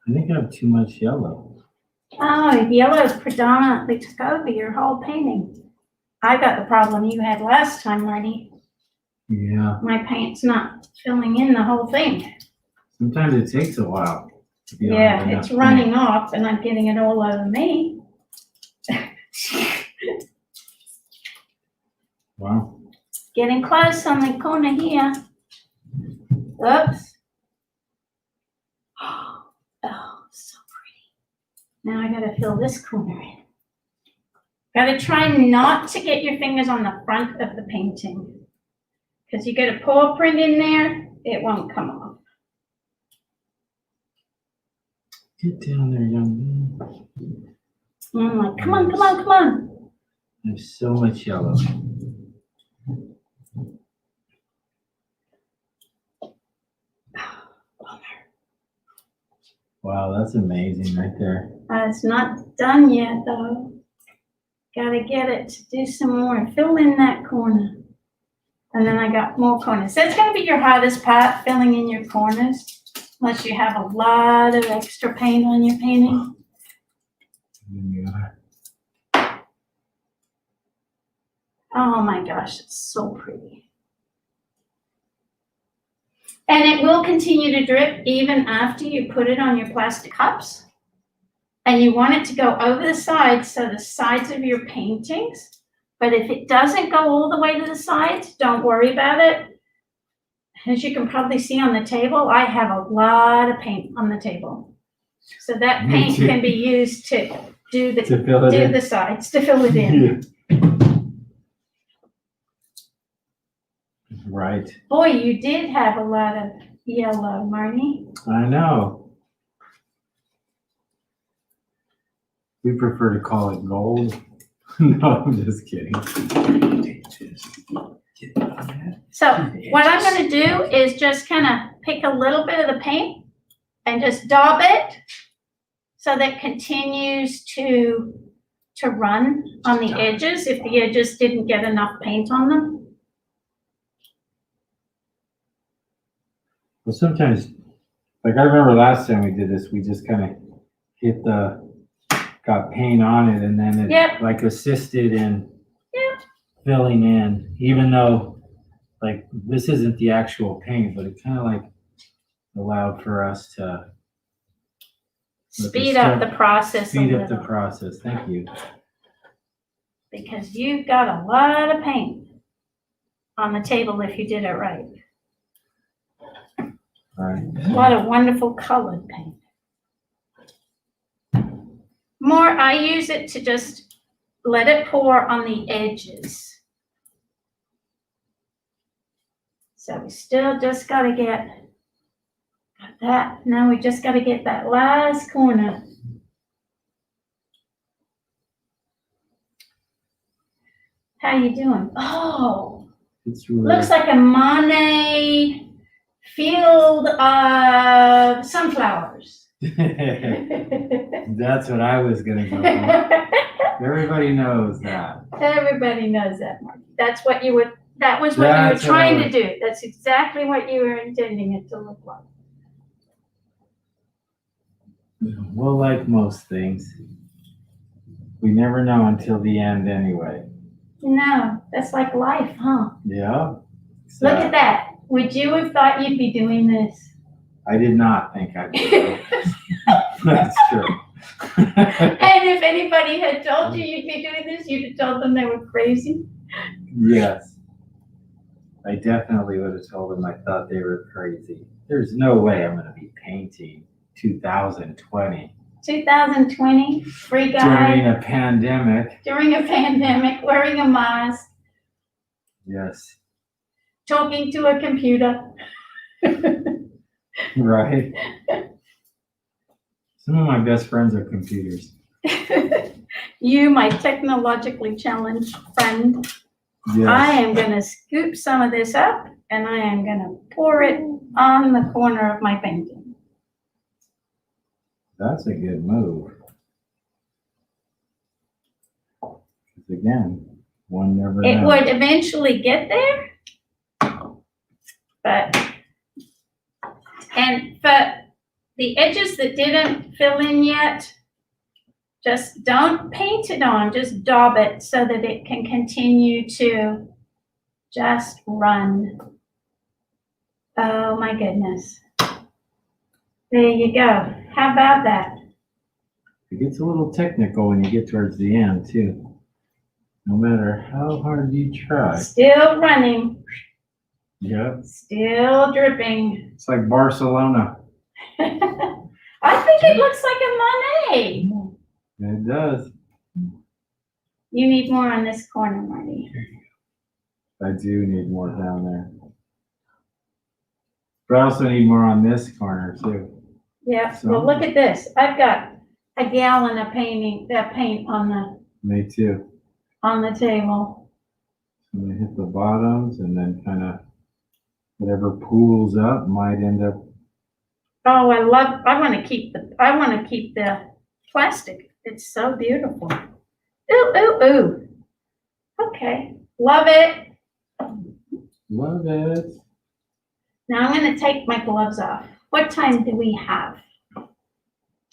[SPEAKER 2] I think I have too much yellow.
[SPEAKER 1] Oh, yellow predominantly took over your whole painting. I got the problem you had last time, Lenny.
[SPEAKER 2] Yeah.
[SPEAKER 1] My paint's not filling in the whole thing.
[SPEAKER 2] Sometimes it takes a while. if you don't have
[SPEAKER 1] Yeah,
[SPEAKER 2] enough
[SPEAKER 1] it's running off and I'm getting it all over me.
[SPEAKER 2] paint. Wow.
[SPEAKER 1] Getting close on the corner here. Oops. Oh, so pretty. Now I gotta fill this corner in. Gotta try not to get your fingers on the front of the painting. Because you get a paw print in there, it won't come off.
[SPEAKER 2] Get down there, young man.
[SPEAKER 1] And I'm like, come on, come on, come on.
[SPEAKER 2] There's so much yellow. Wow, that's amazing right there.
[SPEAKER 1] It's not done yet though. Gotta get it to do some more. Fill in that corner. And then I got more corners. That's gonna be your hardest part, filling in your corners. Unless you have a lot of extra paint on your painting. Oh my gosh, it's so pretty. And it will continue to drip even after you put it on your plastic cups. And you want it to go over the sides, so the sides of your paintings. But if it doesn't go all the way to the sides, don't worry about it. As you can probably see on the table, I have a lot of paint on the table. So that
[SPEAKER 2] Me
[SPEAKER 1] paint
[SPEAKER 2] too.
[SPEAKER 1] can be used to do the,
[SPEAKER 2] To fill it
[SPEAKER 1] do
[SPEAKER 2] in.
[SPEAKER 1] the sides, to fill it in.
[SPEAKER 2] Right.
[SPEAKER 1] Boy, you did have a lot of yellow, Marnie.
[SPEAKER 2] I know. We prefer to call it gold. No, I'm just kidding.
[SPEAKER 1] So what I'm gonna do is just kind of pick a little bit of the paint and just daub it so that it continues to run on the edges if the edges didn't get enough paint on them.
[SPEAKER 2] Well, sometimes, like I remember last time we did this, we just kind of got paint on it and then it
[SPEAKER 1] Yep.
[SPEAKER 2] like assisted in
[SPEAKER 1] Yep.
[SPEAKER 2] filling in, even though like this isn't the actual paint, but it kind of like allowed for us to
[SPEAKER 1] Speed up the process a
[SPEAKER 2] speed up the
[SPEAKER 1] little,
[SPEAKER 2] process. Thank you.
[SPEAKER 1] because you've got a lot of paint on the table if you did it right.
[SPEAKER 2] All right.
[SPEAKER 1] A lot of wonderful colored paint. More, I use it to just let it pour on the edges. So we still just gotta get that. Now we just gotta get that last corner. How you doing? Oh,
[SPEAKER 2] It's really,
[SPEAKER 1] looks like a Monet field of sunflowers.
[SPEAKER 2] that's what I was gonna go for. Everybody knows that.
[SPEAKER 1] Everybody knows that, Marty. That was what you were
[SPEAKER 2] That's what I
[SPEAKER 1] trying to
[SPEAKER 2] was-
[SPEAKER 1] do. That's exactly what you were intending it to look like.
[SPEAKER 2] Well, like most things, we never know until the end anyway.
[SPEAKER 1] No, that's like life, huh?
[SPEAKER 2] Yeah.
[SPEAKER 1] Look at that. Would you have thought you'd be doing this?
[SPEAKER 2] I did not think I'd do this. That's true.
[SPEAKER 1] And if anybody had told you you'd be doing this, you'd have told them they were crazy.
[SPEAKER 2] Yes. I definitely would have told them I thought they were crazy. There's no way I'm gonna be painting 2020
[SPEAKER 1] 2020, free
[SPEAKER 2] during
[SPEAKER 1] guy,
[SPEAKER 2] a pandemic.
[SPEAKER 1] during a pandemic, wearing a mask,
[SPEAKER 2] Yes,
[SPEAKER 1] talking to a computer.
[SPEAKER 2] right? Some of my best friends are computers.
[SPEAKER 1] You, my technologically challenged friend. I
[SPEAKER 2] Yes.
[SPEAKER 1] am gonna scoop some of this up and I am gonna pour it on the corner of my painting.
[SPEAKER 2] That's a good move. 'Cause again, one never
[SPEAKER 1] It
[SPEAKER 2] knows.
[SPEAKER 1] would eventually get there. But, and for the edges that didn't fill in yet, just don't paint it on, just daub it so that it can continue to just run. Oh my goodness. There you go. How about that?
[SPEAKER 2] It gets a little technical when you get towards the end too. No matter how hard you try.
[SPEAKER 1] Still running,
[SPEAKER 2] Yep.
[SPEAKER 1] still dripping.
[SPEAKER 2] It's like Barcelona.
[SPEAKER 1] I think it looks like a Monet.
[SPEAKER 2] It does.
[SPEAKER 1] You need more on this corner, Marty.
[SPEAKER 2] I do need more down there. But I also need more on this corner too.
[SPEAKER 1] Yeah, well, look at this. I've got a gallon of paint
[SPEAKER 2] Me too.
[SPEAKER 1] on the table.
[SPEAKER 2] I'm gonna hit the bottoms and then kind of whatever pools up might end up.
[SPEAKER 1] Oh, I want to keep the plastic. It's so beautiful. Ooh, ooh, ooh. Okay, love it.
[SPEAKER 2] Love it.
[SPEAKER 1] Now I'm gonna take my gloves off. What time do we have?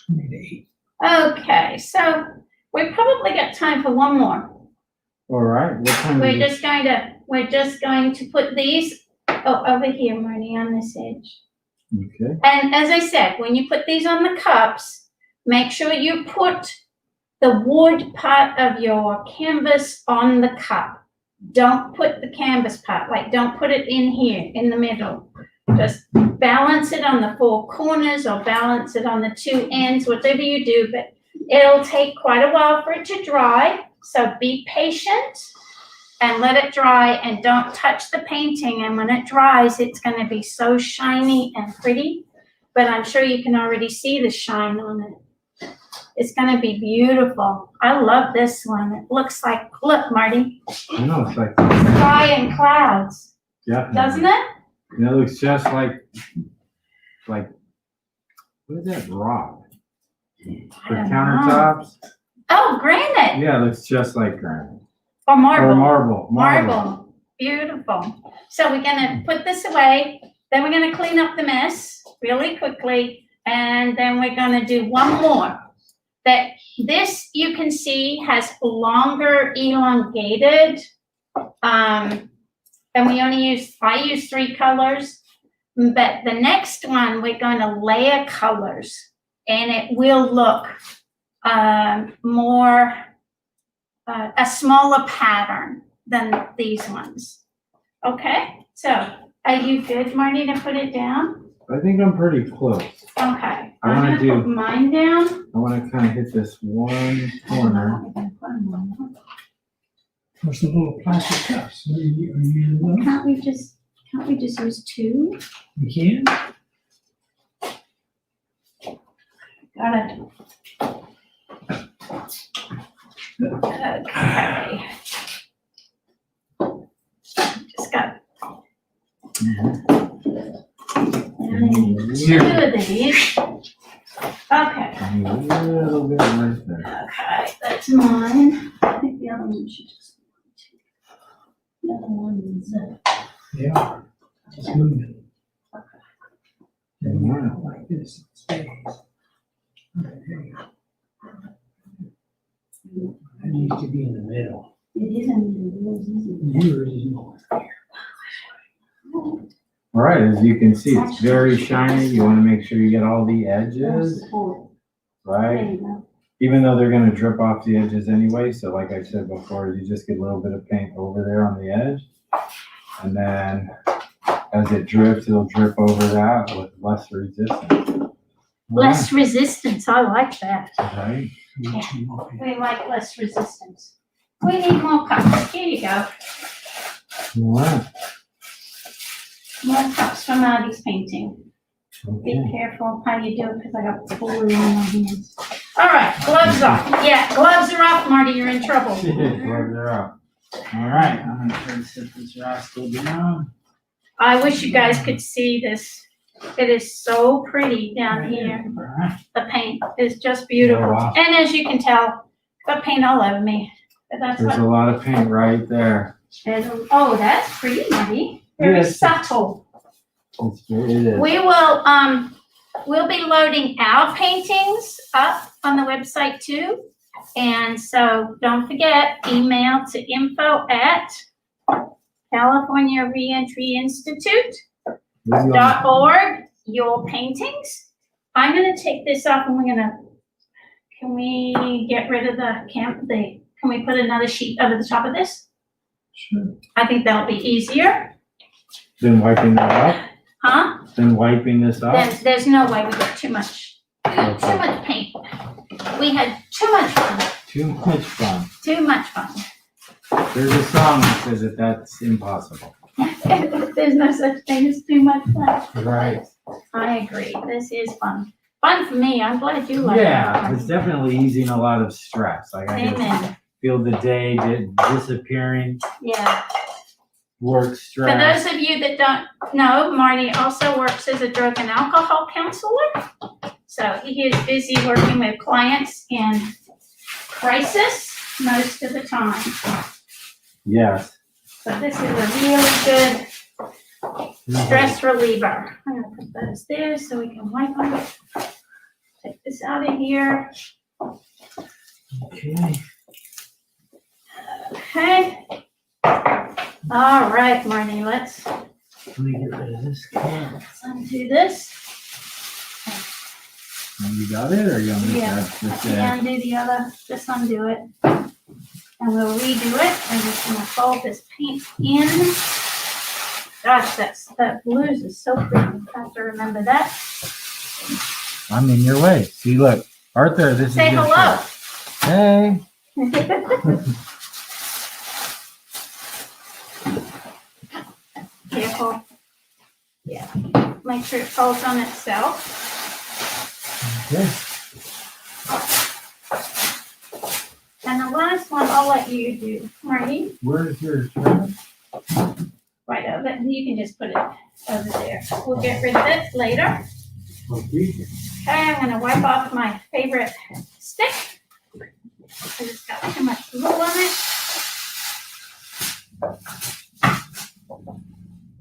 [SPEAKER 3] 28.
[SPEAKER 1] Okay, so we probably got time for one more.
[SPEAKER 2] All right. What time
[SPEAKER 1] We're
[SPEAKER 2] is it?
[SPEAKER 1] just going to put these, over here, Marty, on this edge.
[SPEAKER 2] Okay.
[SPEAKER 1] And as I said, when you put these on the cups, make sure you put the wood part of your canvas on the cup. Don't put the canvas part, like don't put it in here, in the middle. Just balance it on the four corners or balance it on the two ends, whatever you do, but it'll take quite a while for it to dry. So be patient and let it dry and don't touch the painting. And when it dries, it's gonna be so shiny and pretty, but I'm sure you can already see the shine on it. It's gonna be beautiful. I love this one. It looks like, look, Marty,
[SPEAKER 2] I know, it's like,
[SPEAKER 1] sky and clouds,
[SPEAKER 2] yeah.
[SPEAKER 1] doesn't it?
[SPEAKER 2] And it looks just like, what is that rock? For
[SPEAKER 1] don't know.
[SPEAKER 2] countertops?
[SPEAKER 1] Oh, granite
[SPEAKER 2] Yeah, it looks just like granite.
[SPEAKER 1] or
[SPEAKER 2] Or
[SPEAKER 1] marble.
[SPEAKER 2] marble.
[SPEAKER 1] Marble, beautiful. So we're gonna put this away, then we're gonna clean up the mess really quickly, and then we're gonna do one more. That this, you can see, has longer elongated, and I use 3 colors, but the next one, we're gonna layer colors, and it will look more, a smaller pattern than these ones. Okay, so are you good, Marty, to put it down?
[SPEAKER 2] I think I'm pretty close.
[SPEAKER 1] Okay,
[SPEAKER 2] I
[SPEAKER 1] I'm
[SPEAKER 2] wanna
[SPEAKER 1] gonna
[SPEAKER 2] do-
[SPEAKER 1] put mine down.
[SPEAKER 2] I want to kind of hit this one corner.
[SPEAKER 3] What's the little plastic cups? Are you using those?
[SPEAKER 1] Can't we just use 2?
[SPEAKER 3] You can?
[SPEAKER 1] Got it. Okay. Just got
[SPEAKER 2] Here.
[SPEAKER 1] 2 of these. Okay,
[SPEAKER 2] A little bit right there.
[SPEAKER 1] okay, that's mine. I think the other one should just. The other one's,
[SPEAKER 3] Yeah. Just move it. And
[SPEAKER 2] Wow.
[SPEAKER 3] you like this. It stays. Okay. That needs to be in the middle.
[SPEAKER 1] it isn't.
[SPEAKER 3] Yours is more.
[SPEAKER 2] All right, as you can see, it's very shiny. You want to make sure you get all the edges, right? Even though they're gonna drip off the edges anyway, so like I said before, you just get a little bit of paint over there on the edge. And then as it drips, it'll drip over that with less resistance.
[SPEAKER 1] Less resistance, I like that.
[SPEAKER 2] Right?
[SPEAKER 1] We like less resistance. We need more cups. Here you go.
[SPEAKER 2] All right.
[SPEAKER 1] More cups for Marty's painting. Be
[SPEAKER 2] Okay.
[SPEAKER 1] careful how you do it because I got blue on my hands. All right, gloves off. Yeah, gloves are off, Marty. You're in trouble.
[SPEAKER 2] Gloves are up. All right, I'm gonna try to set this rascal down.
[SPEAKER 1] I wish you guys could see this. It is so pretty down here.
[SPEAKER 2] All right.
[SPEAKER 1] The paint is just beautiful.
[SPEAKER 2] Oh, wow.
[SPEAKER 1] And as you can tell, got paint all over me. But that's
[SPEAKER 2] There's
[SPEAKER 1] what.
[SPEAKER 2] a lot of paint right there.
[SPEAKER 1] Oh, that's pretty, Marty. Very
[SPEAKER 2] Yes.
[SPEAKER 1] subtle.
[SPEAKER 2] It is.
[SPEAKER 1] We will, we'll be loading our paintings up on the website too. And so don't forget, email to info@California Reentry Institute.org, your paintings. I'm gonna take this off and can we get rid of can we put another sheet over the top of this?
[SPEAKER 3] Sure.
[SPEAKER 1] I think that'll be easier,
[SPEAKER 2] Then wiping that up,
[SPEAKER 1] huh?
[SPEAKER 2] then wiping this up.
[SPEAKER 1] There's no way we got too much paint. We had too much fun,
[SPEAKER 2] Too much fun.
[SPEAKER 1] too much fun.
[SPEAKER 2] There's a song that says that that's impossible.
[SPEAKER 1] There's no such thing as too much fun.
[SPEAKER 2] Right.
[SPEAKER 1] I agree, this is fun. Fun for me, I'm glad you like it.
[SPEAKER 2] Yeah, it's definitely easing a lot of stress. Like I just
[SPEAKER 1] Amen,
[SPEAKER 2] feel the day disappearing,
[SPEAKER 1] yeah.
[SPEAKER 2] work
[SPEAKER 1] For
[SPEAKER 2] stress.
[SPEAKER 1] those of you that don't know, Marty also works as a drug and alcohol counselor. So he is busy working with clients in crisis most of the time.
[SPEAKER 2] Yes.
[SPEAKER 1] So this is a really good stress reliever. I'm gonna put those there so we can wipe on it. Take this out of here.
[SPEAKER 2] Okay.
[SPEAKER 1] Okay. All right, Marty, let's
[SPEAKER 2] Let me get rid of this can.
[SPEAKER 1] undo this.
[SPEAKER 2] You got it, or you want me to
[SPEAKER 1] Yeah.
[SPEAKER 2] add this in?
[SPEAKER 1] Undo the other, just undo it. And we'll redo it. I'm just gonna fold this paint in. Gosh, that blues is so pretty. I have to remember that.
[SPEAKER 2] I'm in your way. See, look, Arthur, this
[SPEAKER 1] Say
[SPEAKER 2] is your
[SPEAKER 1] hello.
[SPEAKER 2] shirt. Hey.
[SPEAKER 1] Careful. Yeah, make sure it folds on itself.
[SPEAKER 2] Okay.
[SPEAKER 1] And the last one, I'll let you do, Marty,
[SPEAKER 2] Where's your turnip?
[SPEAKER 1] right over, and you can just put it over there. We'll get rid of it later.
[SPEAKER 2] Okay.
[SPEAKER 1] Okay, I'm gonna wipe off my favorite stick. Because it's got too much glue on it.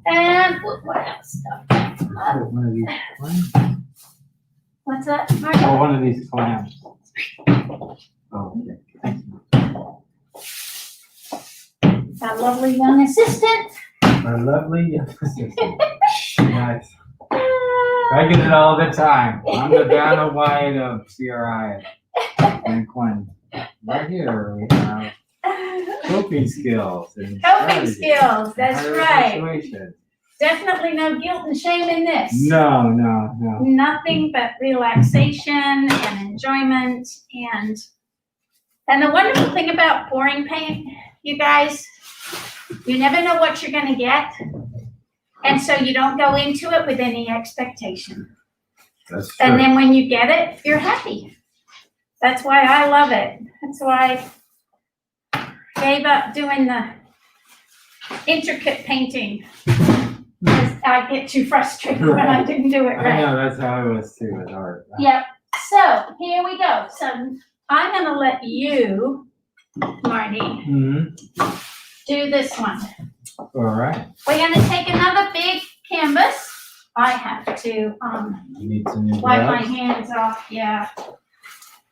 [SPEAKER 1] And what else?
[SPEAKER 2] One of these clams.
[SPEAKER 1] What's that, Marty?
[SPEAKER 2] Oh, one of these clams. Oh, okay. Thanks.
[SPEAKER 1] Our lovely young assistant.
[SPEAKER 2] Our lovely assistant. Nice. I get it all the time. I'm the Dana White of CRI and Quinn. Right here we have coping skills and
[SPEAKER 1] Coping
[SPEAKER 2] strategies
[SPEAKER 1] skills,
[SPEAKER 2] and
[SPEAKER 1] that's
[SPEAKER 2] higher
[SPEAKER 1] right.
[SPEAKER 2] persuasion.
[SPEAKER 1] Definitely no guilt and shame in this.
[SPEAKER 2] No.
[SPEAKER 1] Nothing but relaxation and enjoyment and the wonderful thing about pouring paint, you guys, you never know what you're gonna get. And so you don't go into it with any expectation.
[SPEAKER 2] That's true.
[SPEAKER 1] And then when you get it, you're happy. That's why I love it. That's why I gave up doing the intricate painting. Because I get too frustrated when I didn't do it
[SPEAKER 2] I
[SPEAKER 1] right.
[SPEAKER 2] know, that's how I was too with art.
[SPEAKER 1] Yep. So here we go. So I'm gonna let you, Marty,
[SPEAKER 2] Mm-hmm.
[SPEAKER 1] do this one.
[SPEAKER 2] All right.
[SPEAKER 1] We're gonna take another big canvas. I have to
[SPEAKER 2] You need some new
[SPEAKER 1] wipe my
[SPEAKER 2] gloves.
[SPEAKER 1] hands off, yeah.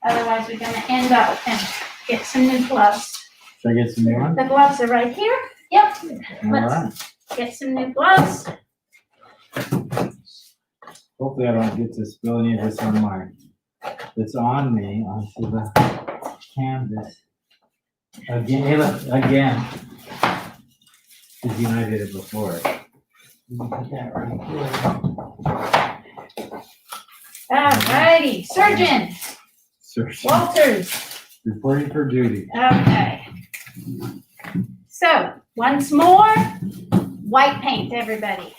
[SPEAKER 1] Otherwise, we're gonna end up and get some new gloves.
[SPEAKER 2] Should I get some new ones?
[SPEAKER 1] The gloves are right here. Yep.
[SPEAKER 2] All right.
[SPEAKER 1] Get some new gloves.
[SPEAKER 2] Hopefully I don't get to spill any of this on it's on me, onto the canvas. Again. Because you and I did it before. Let me put that right here.
[SPEAKER 1] Alrighty, Surgeon
[SPEAKER 2] Search.
[SPEAKER 1] Walters.
[SPEAKER 2] Reporting for duty.
[SPEAKER 1] Okay. So, once more, white paint, everybody.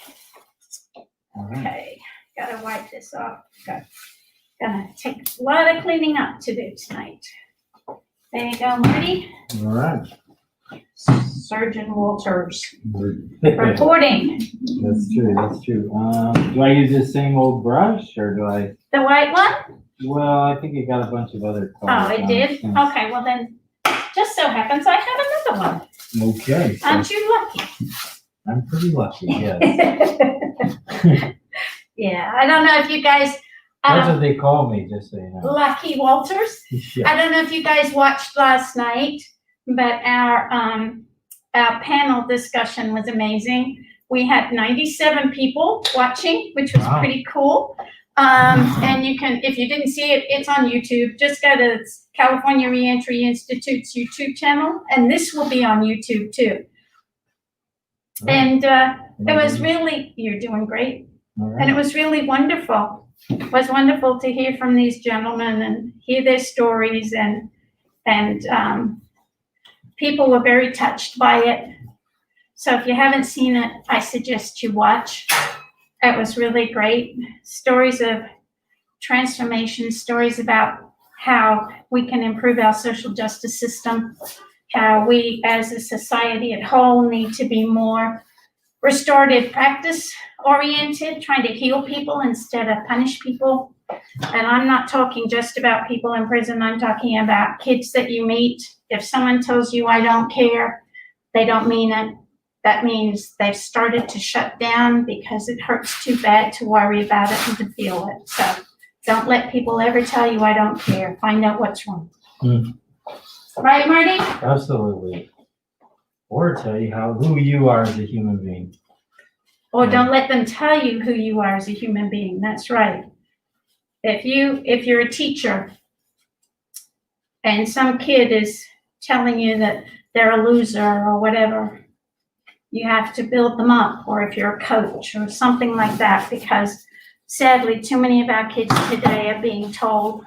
[SPEAKER 2] All right.
[SPEAKER 1] Okay, gotta wipe this off. Gonna take a lot of cleaning up to do tonight. There you go, Marty.
[SPEAKER 2] All right.
[SPEAKER 1] Surgeon Walters
[SPEAKER 2] That's
[SPEAKER 1] reporting.
[SPEAKER 2] true. Do I use the same old brush or do I?
[SPEAKER 1] The white one?
[SPEAKER 2] Well, I think it got a bunch of other colors.
[SPEAKER 1] Oh, it
[SPEAKER 2] on
[SPEAKER 1] did?
[SPEAKER 2] since-
[SPEAKER 1] Okay, well then, just so happens I have another one.
[SPEAKER 2] Okay. So
[SPEAKER 1] Aren't you lucky?
[SPEAKER 2] I'm pretty lucky, yes.
[SPEAKER 1] Yeah, I don't know if you guys,
[SPEAKER 2] That's what they call me, just so you know.
[SPEAKER 1] Lucky Walters.
[SPEAKER 2] Yeah.
[SPEAKER 1] I don't know if you guys watched last night, but our panel discussion was amazing. We had 97 people watching, which was
[SPEAKER 2] Wow.
[SPEAKER 1] pretty cool. And you can, if you didn't see it, it's on YouTube. Just go to California Reentry Institute's YouTube channel, and this will be on YouTube too. And it was really, you're doing great.
[SPEAKER 2] All
[SPEAKER 1] And it
[SPEAKER 2] right.
[SPEAKER 1] was really wonderful. It was wonderful to hear from these gentlemen and hear their stories and people were very touched by it. So if you haven't seen it, I suggest you watch. It was really great. Stories of transformation, stories about how we can improve our social justice system, how we as a society at whole need to be more restorative practice oriented, trying to heal people instead of punish people. And I'm not talking just about people in prison, I'm talking about kids that you meet. If someone tells you, I don't care, they don't mean it. That means they've started to shut down because it hurts too bad to worry about it and to feel it. So don't let people ever tell you, I don't care. Find out what's wrong. Right, Marty?
[SPEAKER 2] Absolutely. Or tell you who you are as a human being.
[SPEAKER 1] Or don't let them tell you who you are as a human being. That's right. If you're a teacher and some kid is telling you that they're a loser or whatever, you have to build them up. Or if you're a coach or something like that, because sadly, too many of our kids today are being told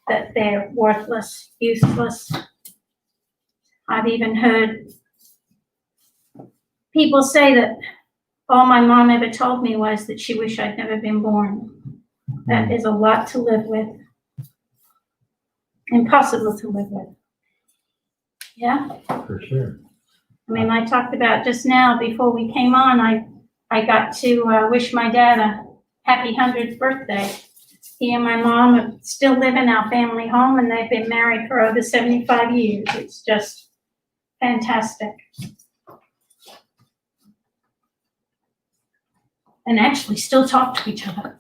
[SPEAKER 1] that they're worthless, useless. I've even heard people say that all my mom ever told me was that she wished I'd never been born. That is a lot to live with. impossible to live with. Yeah,
[SPEAKER 2] For sure.
[SPEAKER 1] I mean, I talked about just now, before we came on, I got to wish my dad a happy 100th birthday. He and my mom still live in our family home, and they've been married for over 75 years. It's just fantastic. And actually still talk to each other.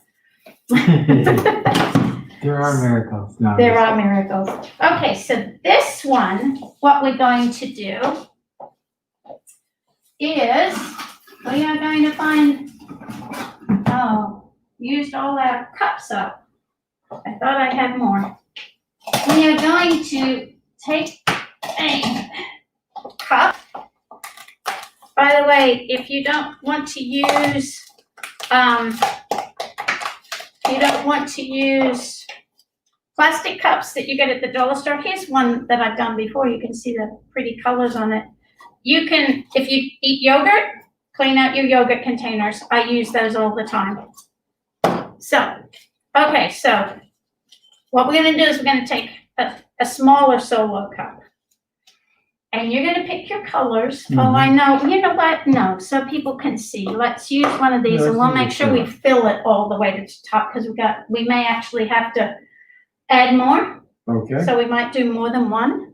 [SPEAKER 2] There are miracles. No,
[SPEAKER 1] There are miracles. Okay, so this one, what we're going to do is, we are going to find, used all our cups up. I thought I had more. We are going to take a cup. By the way, if you don't want to use, plastic cups that you get at the dollar store. Here's one that I've done before. You can see the pretty colors on it. You can, if you eat yogurt, clean out your yogurt containers. I use those all the time. So, okay, so what we're gonna do is we're gonna take a smaller Solo cup. And you're gonna pick your colors. Oh, I know, you know what? No, so people can see. Let's use one of these and we'll make sure we fill it all the way to the top, because we may actually have to add more.
[SPEAKER 2] Okay.
[SPEAKER 1] So we might do more than one.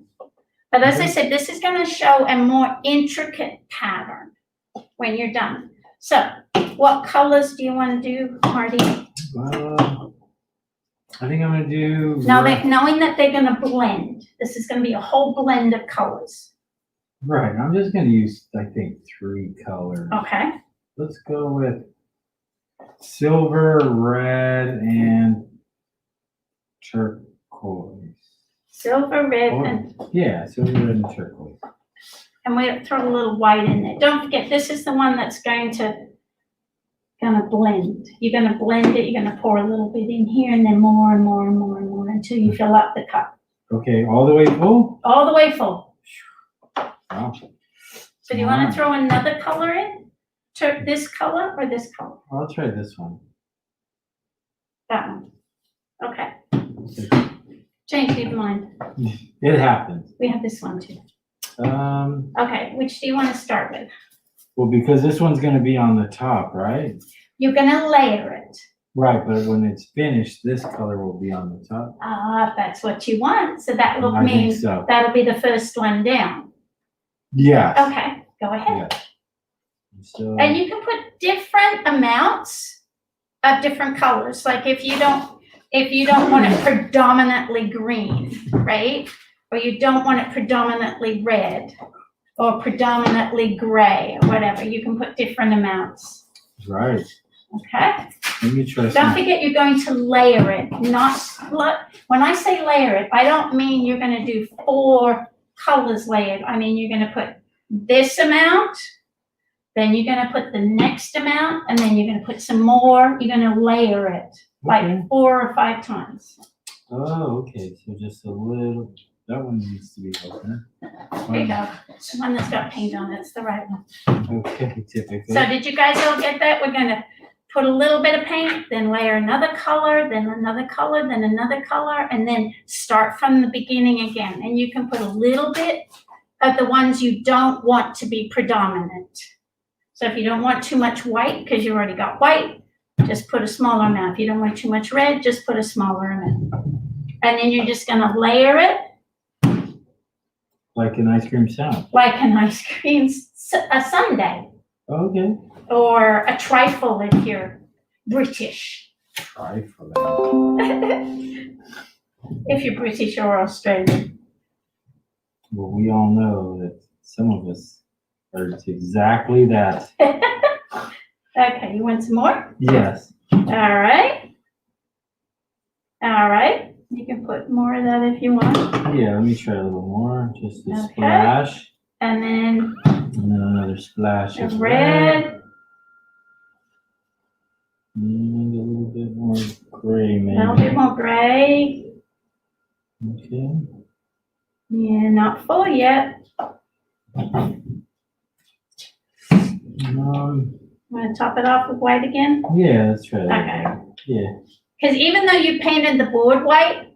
[SPEAKER 1] But as I said, this is gonna show a more intricate pattern when you're done. So what colors do you wanna do, Marty?
[SPEAKER 2] I think I'm gonna do.
[SPEAKER 1] Now, knowing that they're gonna blend, this is gonna be a whole blend of colors.
[SPEAKER 2] Right, I'm just gonna use, I think, 3 colors.
[SPEAKER 1] Okay,
[SPEAKER 2] Let's go with silver, red, and turquoise.
[SPEAKER 1] silver, red, and
[SPEAKER 2] Yeah, silver, red, and turquoise.
[SPEAKER 1] we'll throw a little white in there. Don't forget, this is the one that's gonna blend. You're gonna blend it, you're gonna pour a little bit in here, and then more and more and more and more until you fill up the cup.
[SPEAKER 2] Okay, all the way full?
[SPEAKER 1] All the way full.
[SPEAKER 2] Wow.
[SPEAKER 1] So do you wanna throw another color in? This color or this color?
[SPEAKER 2] I'll try this one.
[SPEAKER 1] That one. Okay. Change your mind.
[SPEAKER 2] It happens.
[SPEAKER 1] We have this one too.
[SPEAKER 2] Well,
[SPEAKER 1] Okay, which do you wanna start with?
[SPEAKER 2] because this one's gonna be on the top, right?
[SPEAKER 1] You're gonna layer it.
[SPEAKER 2] Right, but when it's finished, this color will be on the top.
[SPEAKER 1] If that's what you want, so that will
[SPEAKER 2] I think
[SPEAKER 1] mean
[SPEAKER 2] so.
[SPEAKER 1] that'll be the first one down.
[SPEAKER 2] Yes.
[SPEAKER 1] Okay, go ahead.
[SPEAKER 2] Yes. So,
[SPEAKER 1] And you can put different amounts of different colors. Like if you don't want it predominantly green, right? Or you don't want it predominantly red or predominantly gray or whatever, you can put different amounts.
[SPEAKER 2] right.
[SPEAKER 1] Okay?
[SPEAKER 2] Let me try
[SPEAKER 1] Don't
[SPEAKER 2] some.
[SPEAKER 1] forget you're going to layer it, not when I say layer it, I don't mean you're gonna do 4 colors layered. I mean, you're gonna put this amount, then you're gonna put the next amount, and then you're gonna put some more. You're gonna layer it like
[SPEAKER 2] Okay.
[SPEAKER 1] 4 or 5 times.
[SPEAKER 2] Oh, okay, so just a little, that one needs to be open.
[SPEAKER 1] There you go. It's the one that's got paint on it. It's the right one.
[SPEAKER 2] Okay, typically.
[SPEAKER 1] So did you guys all get that? We're gonna put a little bit of paint, then layer another color, then another color, then another color, and then start from the beginning again. And you can put a little bit of the ones you don't want to be predominant. So if you don't want too much white, because you already got white, just put a smaller amount. If you don't want too much red, just put a smaller amount. And then you're just gonna layer it
[SPEAKER 2] Like an ice cream sandwich.
[SPEAKER 1] like an ice cream a sundae,
[SPEAKER 2] Okay.
[SPEAKER 1] or a trifle if you're British.
[SPEAKER 2] Try for that.
[SPEAKER 1] If you're British or Australian.
[SPEAKER 2] Well, we all know that some of us are exactly that.
[SPEAKER 1] Okay, you want some more?
[SPEAKER 2] Yes.
[SPEAKER 1] All right. All right. You can put more of that if you want.
[SPEAKER 2] Yeah, let me try a little more. Just a
[SPEAKER 1] Okay.
[SPEAKER 2] splash.
[SPEAKER 1] And then
[SPEAKER 2] And then another splash of
[SPEAKER 1] red,
[SPEAKER 2] And a little bit more gray,
[SPEAKER 1] a little bit
[SPEAKER 2] maybe.
[SPEAKER 1] more gray.
[SPEAKER 2] Okay.
[SPEAKER 1] Yeah, not full yet. Want to top it off with white again?
[SPEAKER 2] Yeah, let's try that.
[SPEAKER 1] Okay.
[SPEAKER 2] Yeah.
[SPEAKER 1] Because even though you painted the board white,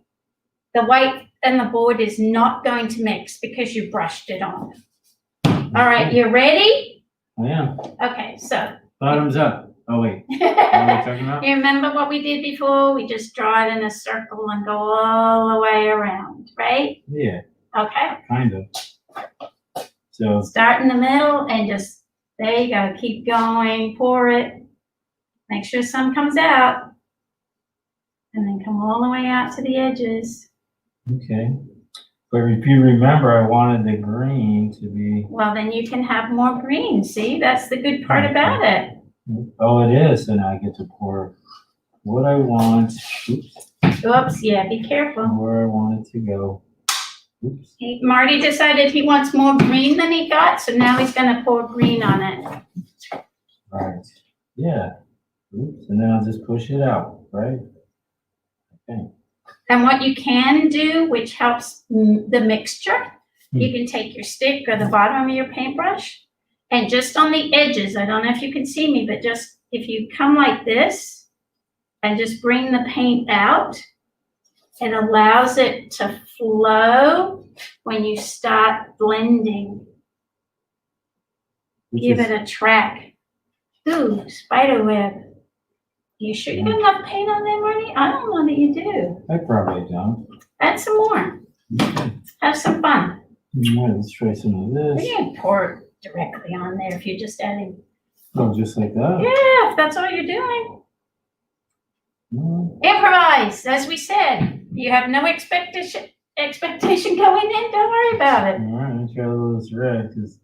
[SPEAKER 1] the white then the board is not going to mix because you brushed it on. All right, you ready?
[SPEAKER 2] I am.
[SPEAKER 1] Okay, so.
[SPEAKER 2] Bottoms up. Oh, wait. What are we talking about?
[SPEAKER 1] You remember what we did before? We just draw it in a circle and go all the way around, right?
[SPEAKER 2] Yeah,
[SPEAKER 1] Okay,
[SPEAKER 2] kind of. So,
[SPEAKER 1] start in the middle and just, there you go, keep going, pour it. Make sure some comes out. And then come all the way out to the edges.
[SPEAKER 2] okay. But if you remember, I wanted the green to be,
[SPEAKER 1] Well, then you can have more green, see? That's the good part about it.
[SPEAKER 2] oh, it is, and I get to pour what I want. Oops,
[SPEAKER 1] Oops, yeah, be careful.
[SPEAKER 2] where I want it to go. Oops.
[SPEAKER 1] Marty decided he wants more green than he got, so now he's gonna pour green on it.
[SPEAKER 2] Right. Yeah. Oops, and then I'll just push it out, right? Okay.
[SPEAKER 1] And what you can do, which helps the mixture, you can take your stick or the bottom of your paintbrush and just on the edges, I don't know if you can see me, but just if you come like this and just bring the paint out, it allows it to flow when you start blending.
[SPEAKER 2] Which
[SPEAKER 1] Give
[SPEAKER 2] is-
[SPEAKER 1] it a track. Ooh, spider web. You sure you got enough paint on there, Marty? I don't know that you do.
[SPEAKER 2] I probably don't.
[SPEAKER 1] Add some more.
[SPEAKER 2] Okay.
[SPEAKER 1] Have some fun.
[SPEAKER 2] All right, let's try some of
[SPEAKER 1] We
[SPEAKER 2] this.
[SPEAKER 1] didn't pour it directly on there if you're just adding.
[SPEAKER 2] Oh, just like that?
[SPEAKER 1] Yeah, if that's all you're doing.
[SPEAKER 2] No.
[SPEAKER 1] Improvise, as we said. You have no expectation going in. Don't worry about it.
[SPEAKER 2] All right, let's try a little of this red, 'cause,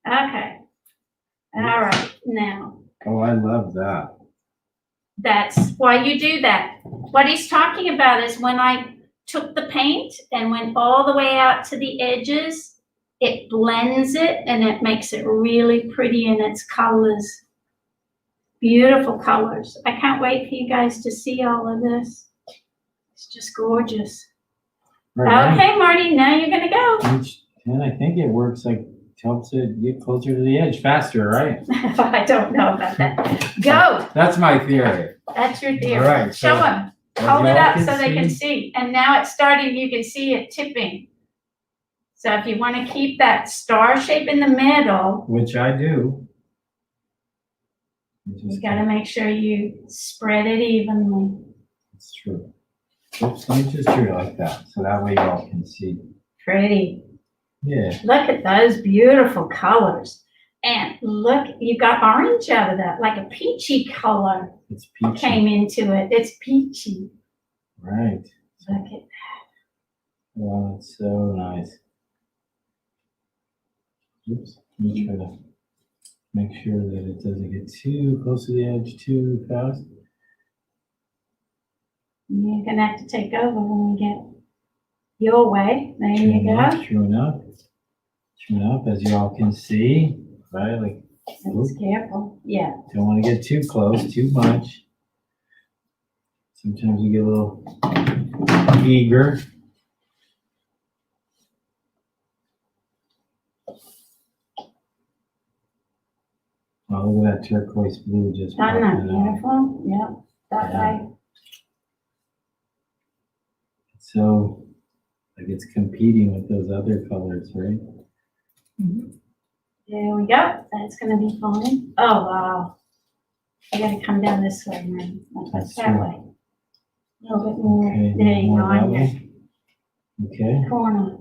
[SPEAKER 1] Okay. All right. Now,
[SPEAKER 2] oh, I love that.
[SPEAKER 1] that's why you do that. What he's talking about is when I took the paint and went all the way out to the edges, it blends it and it makes it really pretty in its colors. Beautiful colors. I can't wait for you guys to see all of this. It's just gorgeous.
[SPEAKER 2] Right,
[SPEAKER 1] Okay, Marty, now you're gonna go.
[SPEAKER 2] and I think it works like, helps it get closer to the edge faster, right?
[SPEAKER 1] I don't know about that. Go.
[SPEAKER 2] That's my theory.
[SPEAKER 1] That's your theory.
[SPEAKER 2] All right,
[SPEAKER 1] Show
[SPEAKER 2] so
[SPEAKER 1] them.
[SPEAKER 2] as
[SPEAKER 1] Hold it
[SPEAKER 2] y'all
[SPEAKER 1] up
[SPEAKER 2] can
[SPEAKER 1] so they can
[SPEAKER 2] see-
[SPEAKER 1] see. And now it's starting, you can see it tipping. So if you want to keep that star shape in the middle,
[SPEAKER 2] Which I do.
[SPEAKER 1] you gotta make sure you spread it evenly.
[SPEAKER 2] It's true. Oops, let me just do it like that, so that way y'all can see.
[SPEAKER 1] Pretty.
[SPEAKER 2] Yeah,
[SPEAKER 1] Look at those beautiful colors. And look, you got orange out of that, like a peachy color
[SPEAKER 2] it's peachy,
[SPEAKER 1] came into it. It's peachy.
[SPEAKER 2] right?
[SPEAKER 1] Look at
[SPEAKER 2] Oh, it's so nice. Oops, let me try to make sure that it doesn't get too close to the edge too fast.
[SPEAKER 1] You're gonna have to take over when we get your way. There you go.
[SPEAKER 2] True enough. True enough, as y'all can see, right? Like,
[SPEAKER 1] Be careful. Yeah.
[SPEAKER 2] don't want to get too close, too much. Sometimes you get a little eager. Oh, look at that turquoise blue just
[SPEAKER 1] Isn't that
[SPEAKER 2] popping out.
[SPEAKER 1] beautiful? Yep. That
[SPEAKER 2] Yeah.
[SPEAKER 1] way.
[SPEAKER 2] So, like it's competing with those other colors, right?
[SPEAKER 1] There we go. That's gonna be fine. Oh, wow. I gotta come down this way, man. Not
[SPEAKER 2] That's
[SPEAKER 1] that
[SPEAKER 2] true.
[SPEAKER 1] way. A little bit more.
[SPEAKER 2] Okay,
[SPEAKER 1] There you go,
[SPEAKER 2] more that
[SPEAKER 1] on your
[SPEAKER 2] way. Okay,
[SPEAKER 1] corner.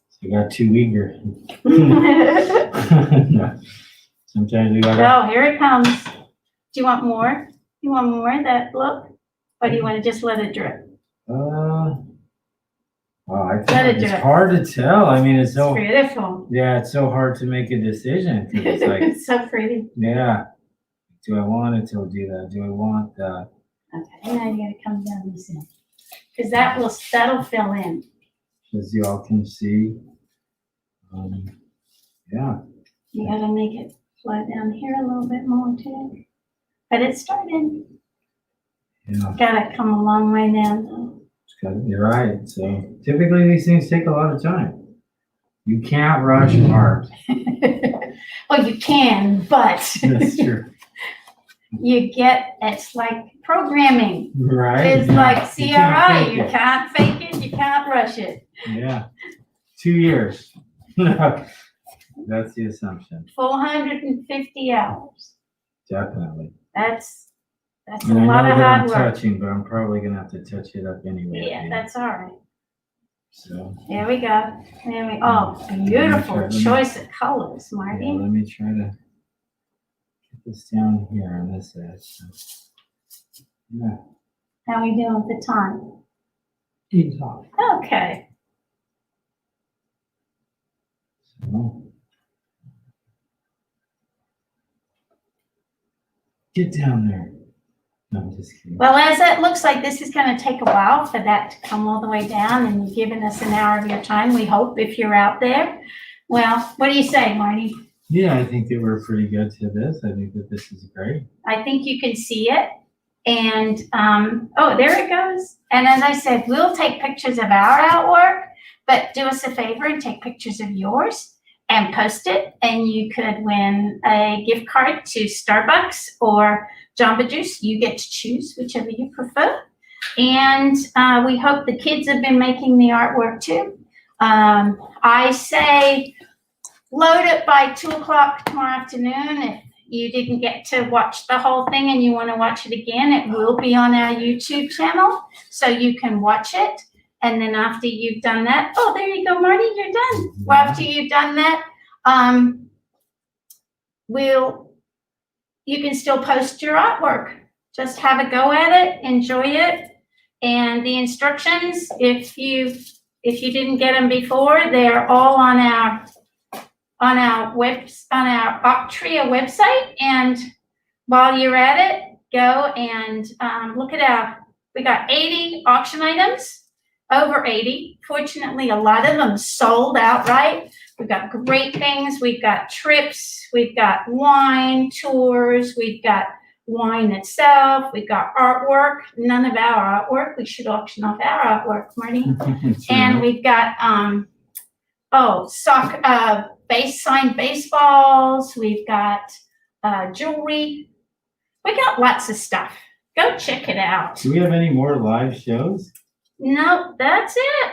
[SPEAKER 2] so you got too eager. Sometimes we gotta,
[SPEAKER 1] Oh, here it comes. Do you want more? You want more of that look? Or do you wanna just let it drip?
[SPEAKER 2] wow, I
[SPEAKER 1] Let it
[SPEAKER 2] think it's
[SPEAKER 1] drip.
[SPEAKER 2] hard to tell. I mean, it's so,
[SPEAKER 1] Beautiful.
[SPEAKER 2] yeah, it's so hard to make a decision. 'Cause it's like,
[SPEAKER 1] It's so pretty.
[SPEAKER 2] yeah, do I want it to do that? Do I want that?
[SPEAKER 1] Okay, now you gotta come down this end. Cause that'll fill in.
[SPEAKER 2] As y'all can see. Yeah,
[SPEAKER 1] You gotta make it flow down here a little bit more too. But it's starting.
[SPEAKER 2] yeah,
[SPEAKER 1] Gotta come a long way down though.
[SPEAKER 2] it's got, you're right. So typically these things take a lot of time. You can't rush art.
[SPEAKER 1] Well, you can, but
[SPEAKER 2] That's true.
[SPEAKER 1] you get, it's like programming.
[SPEAKER 2] Right?
[SPEAKER 1] It's like
[SPEAKER 2] You can't
[SPEAKER 1] CRI,
[SPEAKER 2] fake
[SPEAKER 1] you
[SPEAKER 2] it.
[SPEAKER 1] can't fake it, you can't rush it.
[SPEAKER 2] Yeah. 2 years. That's the assumption,
[SPEAKER 1] 450 hours.
[SPEAKER 2] definitely.
[SPEAKER 1] That's a
[SPEAKER 2] And I
[SPEAKER 1] lot
[SPEAKER 2] know
[SPEAKER 1] of
[SPEAKER 2] that I'm
[SPEAKER 1] hard work.
[SPEAKER 2] touching, but I'm probably gonna have to touch it up anyway.
[SPEAKER 1] Yeah,
[SPEAKER 2] at the end.
[SPEAKER 1] that's all right.
[SPEAKER 2] So,
[SPEAKER 1] There we go. Oh, beautiful choice of colors,
[SPEAKER 2] yeah,
[SPEAKER 1] Marty.
[SPEAKER 2] let me try to get this down here on this edge. So, yeah.
[SPEAKER 1] How we doing for time?
[SPEAKER 3] He's off.
[SPEAKER 1] Okay.
[SPEAKER 2] So, get down there. No, I'm just kidding.
[SPEAKER 1] Well, as it looks like this is gonna take a while for that to come all the way down, and you've given us an hour of your time, we hope, if you're out there. Well, what do you say, Marty?
[SPEAKER 2] Yeah, I think that we're pretty good to this. I think that this is great.
[SPEAKER 1] I think you can see it. And, oh, there it goes. And as I said, we'll take pictures of our artwork, but do us a favor and take pictures of yours and post it. And you could win a gift card to Starbucks or Jamba Juice. You get to choose whichever you prefer. And we hope the kids have been making the artwork too. I say load it by 2 o'clock tomorrow afternoon. If you didn't get to watch the whole thing and you want to watch it again, it will be on our YouTube channel, so you can watch it. And then after you've done that, oh, there you go, Marty, you're done. Well, after you've done that, you can still post your artwork. Just have a go at it, enjoy it. And the instructions, if you didn't get them before, they're all on our Octria website. And while you're at it, go and look at we got 80 auction items, over 80. Fortunately, a lot of them sold outright. We've got great things. We've got trips, we've got wine tours, we've got wine itself, we've got artwork. None of our artwork. We should auction off our artwork, Marty. And we've got signed baseballs, we've got jewelry. We got lots of stuff. Go check it out.
[SPEAKER 2] Do we have any more live shows?
[SPEAKER 1] No, that's it.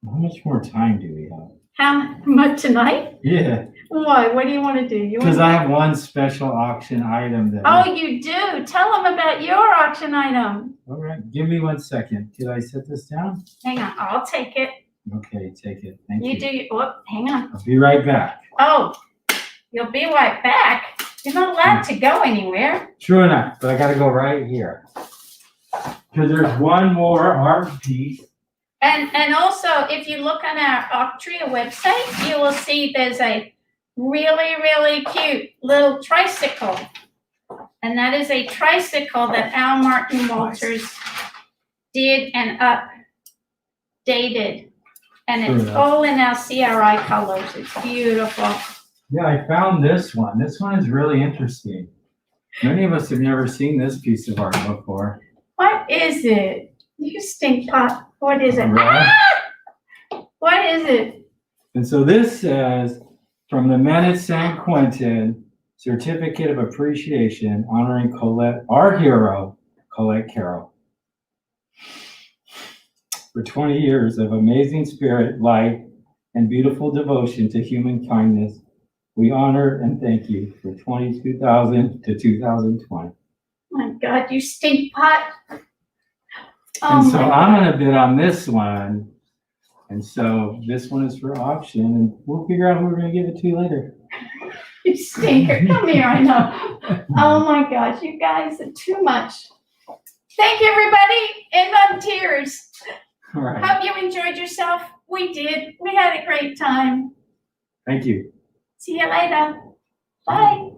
[SPEAKER 2] How much more time do we have?
[SPEAKER 1] How much tonight?
[SPEAKER 2] Yeah,
[SPEAKER 1] Why? What do you want to do?
[SPEAKER 2] because I have one special auction item that.
[SPEAKER 1] Oh, you do? Tell them about your auction item.
[SPEAKER 2] All right, give me 1 second. Did I set this down?
[SPEAKER 1] Hang on, I'll take it.
[SPEAKER 2] Okay, take it. Thank
[SPEAKER 1] You
[SPEAKER 2] you.
[SPEAKER 1] do hang on.
[SPEAKER 2] I'll be right back.
[SPEAKER 1] Oh, you'll be right back. You're not allowed to go anywhere.
[SPEAKER 2] True enough, but I gotta go right here. Because there's one more art piece.
[SPEAKER 1] And also, if you look on our Octria website, you will see there's a really, really cute little tricycle. And that is a tricycle that Al Martin Walters did and updated. And it's all in our CRI colors. It's beautiful.
[SPEAKER 2] Yeah, I found this one. This one is really interesting. Many of us have never seen this piece of art before.
[SPEAKER 1] What is it? You stink pot. What is it?
[SPEAKER 2] Right.
[SPEAKER 1] Ah! What is it?
[SPEAKER 2] And so this says, from the Men at San Quentin, Certificate of Appreciation honoring Colette, our hero, Colette Carroll. For 20 years of amazing spirit, light, and beautiful devotion to human kindness, we honor and thank you for 2000 to 2020.
[SPEAKER 1] My God, you stink pot.
[SPEAKER 2] And so
[SPEAKER 1] my
[SPEAKER 2] I'm
[SPEAKER 1] God.
[SPEAKER 2] gonna bid on this one. And so this one is for auction, and we'll figure out who we're gonna give it to later.
[SPEAKER 1] You stinker. Come here, I know. Oh my gosh, you guys are too much. Thank you, everybody. End on tears.
[SPEAKER 2] All right,
[SPEAKER 1] Hope you enjoyed yourself. We did. We had a great time.
[SPEAKER 2] thank you.
[SPEAKER 1] See you later. Bye.